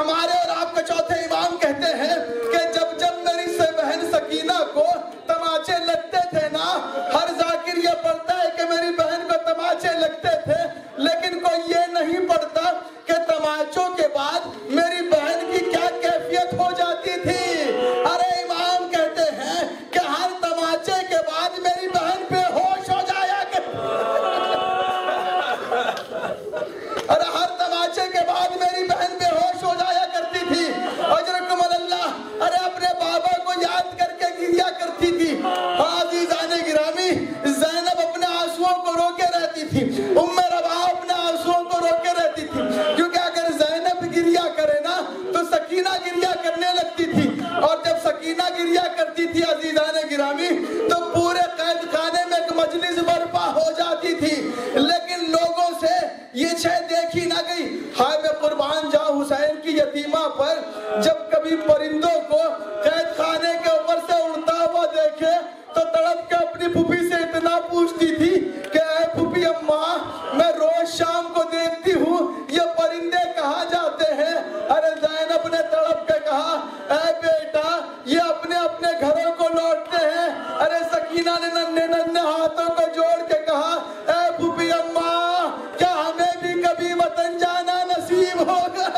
کرتی تھی عزیزان گرامی تو پورے قید خانے میں ایک مجلس برپا ہو جاتی تھی، لیکن لوگوں سے یہ شے دیکھی نہ گئی۔ ہائے میں قربان جاؤں حسین کی یتیمہ پر، جب کبھی پرندوں کو قید خانے کے اوپر سے اڑتا ہوا دیکھے تو تڑپ کے اپنی پھوپھی سے اتنا پوچھتی تھی کہ اے پھوپھی اماں، میں روز شام کو دیکھتی ہوں یہ پرندے کہاں جاتے ہیں؟ ارے زینب نے تڑپ کے کہا اے بیٹا یہ اپنے اپنے گھروں کو لوٹتے ہیں۔ ارے سکینہ نے ننھے ننھے ہاتھوں کو جوڑ کے کہا اے پھوپھی اماں، کیا ہمیں بھی کبھی وطن جانا نصیب ہوگا؟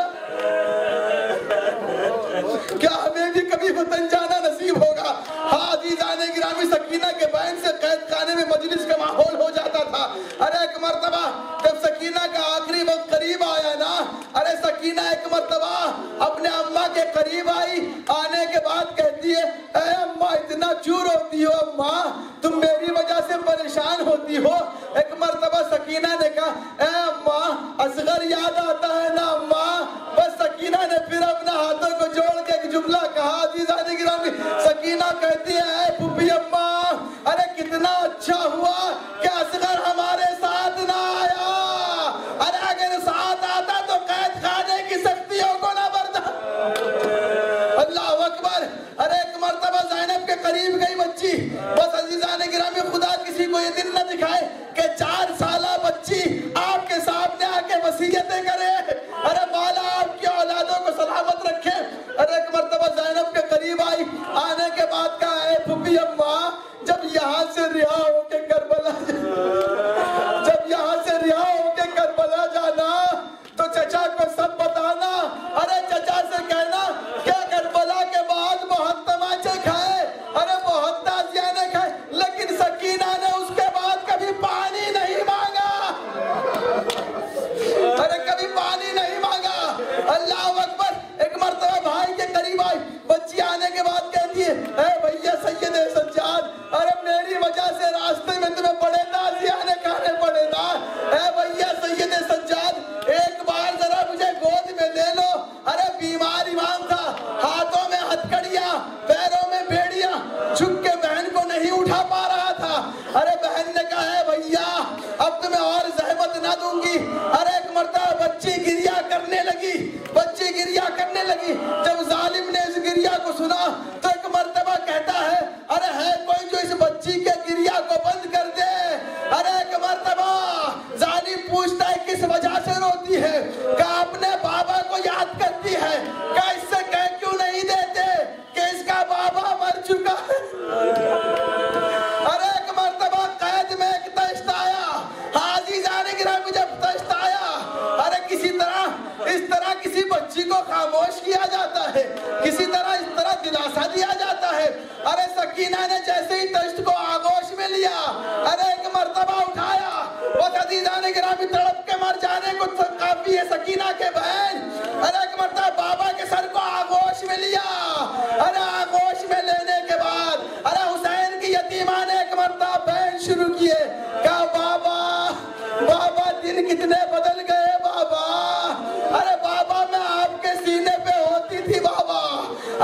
کیا ہمیں بھی کبھی وطن جانا نصیب ہوگا؟ ہاں عزیزان گرامی، سکینہ کے بین سے قید خانے میں مجلس کا ماحول ہو جاتا تھا۔ ارے ایک مرتبہ جب سکینہ کا آخری وقت قریب آیا نا، ارے سکینہ ایک مرتبہ اپنے اماں کے قریب آئی، آنے کے بعد کہتی ہے اے اماں اتنا کیوں روتی ہو اماں، تم میری وجہ سے پریشان ہوتی ہو؟ ایک مرتبہ سکینہ نے کہا اے اماں اصغر یاد آتا ہے نا اماں۔ بس سکینہ نے پھر اپنے ہاتھوں کو جوڑ کے ایک جملہ کہا عزیزان گرامی، سکینہ کہتی ہے اے پھوپھی اماں، ارے کتنا اچھا ہوا کہ اصغر ہمارے ساتھ نہ آیا، ارے اگر ساتھ آتا تو قید خانے کی سختیوں کو نہ برداشت۔ اللہ اکبر۔ ارے ایک مرتبہ زینب کے قریب گئی بچی، بس عزیزان گرامی خدا کسی کو یہ دن نہ دکھائے کہ 4 سالہ بچی آپ کے سامنے آ کے وصیتیں کرے، ارے مولا آپ کی اولادوں کو سلامت رکھے۔ ارے ایک مرتبہ زینب کے قریب آئی، آنے کے بعد کہا اے پھوپھی اماں جب یہاں سے رہا ہو کے کربلا جانا تو چچا کو سب بتانا، ارے چچا سے کہنا کہ کربلا کے بعد بہت تماچے کھائے، ارے بہت تازیاں نے کھائے، لیکن سکینہ نے اس کے بعد کبھی پانی نہیں مانگا، ارے کبھی پانی نہیں مانگا۔ اللہ اکبر۔ ایک مرتبہ بھائی کے قریب آئی بچی، آنے کے بعد کہتی ہے اے بھیا سید سجاد، ارے میری وجہ سے راستے میں تمہیں بڑے تازیانے کھانے پڑے نا، اے بھیا سید سجاد ایک بار ذرا مجھے گود میں لے لو۔ ارے بیمار امام تھا، ہاتھوں میں ہتھکڑیاں پیروں میں بیڑیاں، جھک کے بہن کو نہیں اٹھا پا رہا تھا۔ ارے بہن نے کہا ہے بھیا اب تمہیں اور زحمت نہ دوں گی۔ ارے ایک مرتبہ بچی گریا کرنے لگی، جب ظالم نے اس گریا کو سنا تو ایک مرتبہ کہتا ہے ارے ہے کوئی جو اس بچی کے گریا کو بند کر دے۔ ارے ایک مرتبہ ظالم پوچھتا ہے کس وجہ سے روتی ہے، کہ اپنے بابا کو یاد کرتی ہے، کہ اس سے کہہ کیوں نہیں دیتے کہ اس کا بابا مر چکا ہے۔ ارے ایک مرتبہ قید میں ایک تشت آیا، عزیزان گرامی جب تشت آیا، ارے اس طرح کسی بچی کو خاموش کیا جاتا ہے، کسی طرح اس طرح دلاسا دیا جاتا ہے۔ ارے سکینہ نے جیسے ہی تشت کو آغوش میں لیا، ارے ایک مرتبہ اٹھایا، بس عزیزان گرامی تڑپ کے مر جانے کو کافی ہے سکینہ کے بہن۔ ارے ایک مرتبہ بابا کے سر کو آغوش میں لیا، ارے آغوش میں لینے کے بعد ارے حسین کی یتیمہ نے ایک مرتبہ بہن شروع کیے، کہا بابا دن کتنے بدل گئے بابا، ارے بابا میں آپ کے سینے پہ ہوتی تھی بابا،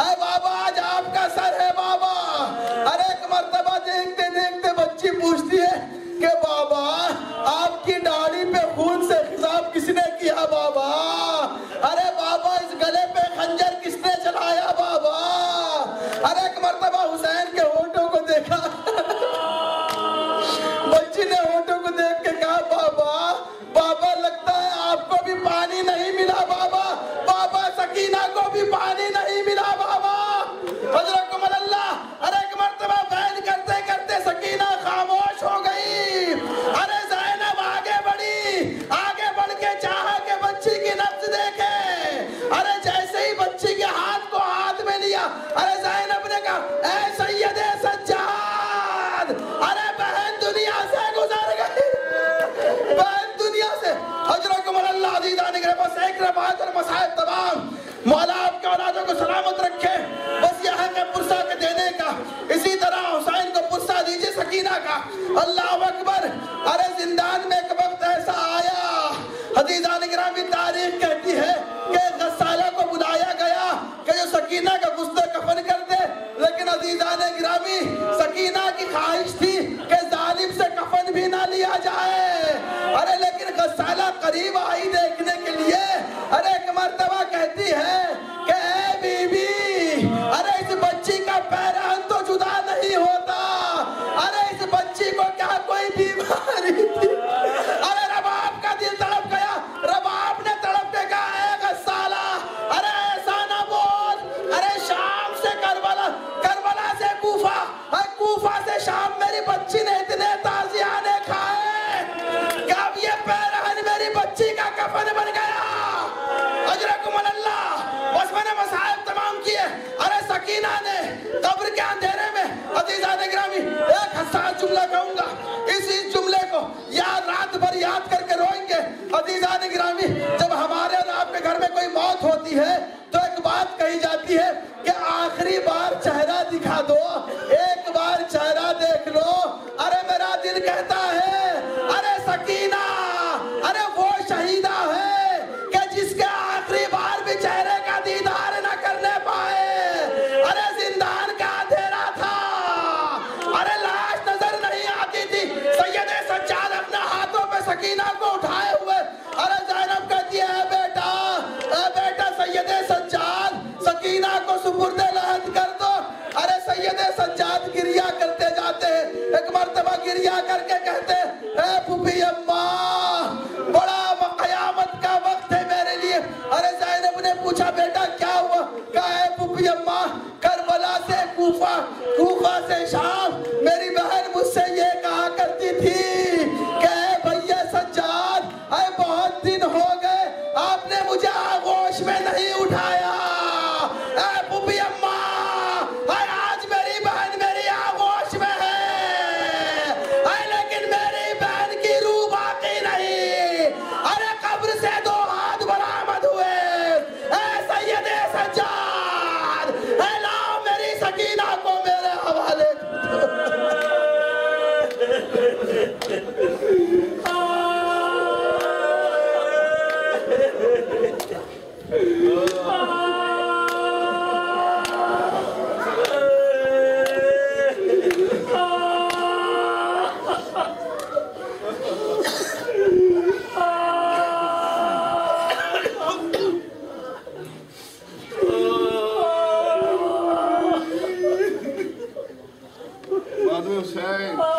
اے بابا آج آپ کا سر ہے بابا۔ ارے ایک مرتبہ دیکھتے دیکھتے بچی پوچھتی ہے کہ بابا آپ کی داڑھی پہ خون سے خضاب کس نے کیا بابا، ارے بابا اس گلے پہ خنجر کس نے چلایا بابا۔ ارے ایک مرتبہ حسین کے ہونٹوں کو دیکھا، بچی نے ہونٹوں کو دیکھ کے کہا بابا لگتا ہے آپ کو بھی پانی نہیں ملا بابا سکینہ کو بھی پانی نہیں ملا بابا۔ حضرکم اللہ۔ ارے ایک مرتبہ بیان کرتے کرتے سکینہ خاموش ہو گئی، ارے زینب آگے بڑھ کے چاہا کہ بچی کی نبض دیکھے، ارے جیسے ہی بچی کے ہاتھ کو ہاتھ میں لیا، ارے زینب نے کہا اے سید سجاد، ارے بہن دنیا سے گزر گئی، بہن دنیا سے۔ حضرکم اللہ عزیزان بس ایک روایت اور مسائل تمام، مولا آپ کے اولادوں کو سلامت رکھے، بس یہاں کے پرسہ کے دینے کا، اسی طرح حسین کو پرسہ دیجئے سکینہ کا۔ اللہ اکبر۔ ارے زندان میں ایک وقت ایسا آیا، عزیزان گرامی تاریخ کہتی ہے کہ غسالہ کو بلایا گیا کہ جو سکینہ کا غسل کفن کر دے، لیکن عزیزان گرامی سکینہ کی خواہش تھی کہ ظالم سے کفن بھی نہ لیا جائے، ارے لیکن غسالہ قریب آئی دیکھنے کے لیے، ارے ایک مرتبہ کہتی ہے کہ اے بی بی، ارے اس بچی کا پیرہن تو جدا نہیں ہوتا، ارے اس بچی کو کیا کوئی بیماری تھی؟ ارے رباب کا دل تڑپ گیا، رباب نے تڑپ کے کہا اے غسالہ، ارے ایسا نہ بول، ارے شام سے کربلا، کربلا سے کوفہ، کوفہ سے شام میری بچی نے اتنے تازیانے کھائے کہ اب یہ پیرہن میری بچی کا کفن بن گیا۔ اجرکم اللہ۔ بس میں نے مسائب تمام کیے۔ ارے سکینہ نے قبر کے اندھیرے میں عزیزان گرامی ایک حساس جملہ کہوں گا، اس جملے کو رات بھر یاد کر کے روئیں گے۔ عزیزان گرامی جب ہمارے اور آپ کے گھر میں کوئی موت ہوتی ہے تو ایک بات کہی جاتی ہے کہ آخری بار چہرہ دکھا دو، ایک بار چہرہ دیکھ لو۔ ارے میرا دل کہتا ہے ارے سکینہ، ارے وہ شہیدہ ہے کہ جس کے آخری بار بھی چہرے کا دیدار نہ کرنے پائے۔ ارے زندان کا اندھیرا تھا، ارے لاش نظر نہیں آتی تھی۔ سید سجاد اپنے ہاتھوں پہ سکینہ کو اٹھائے ہوئے، ارے زینب کہتی ہے اے بیٹا سید سجاد سکینہ کو سپرد لحد کر دو۔ ارے سید سجاد گریہ کرتے جاتے ہیں، ایک مرتبہ گریہ کر کے کہتے اے پھوپھی اماں بڑا قیامت کا وقت ہے میرے لیے۔ ارے زینب نے پوچھا بیٹا کیا ہوا؟ کہا اے پھوپھی اماں کربلا سے کوفہ، کوفہ سے شام میری بہن مجھ سے یہ کہا کرتی تھی کہ اے بھیا سجاد اے بہت دن ہو گئے آپ نے مجھے آغوش میں نہیں اٹھایا۔ اے پھوپھی اماں آج میری بہن میری آغوش میں ہے، لیکن میری بہن کی روح باقی نہیں۔ ارے قبر سے 2 ہاتھ برآمد ہوئے، اے سید سجاد اے لاؤ میری سکینہ کو میرے حوالے Hussein.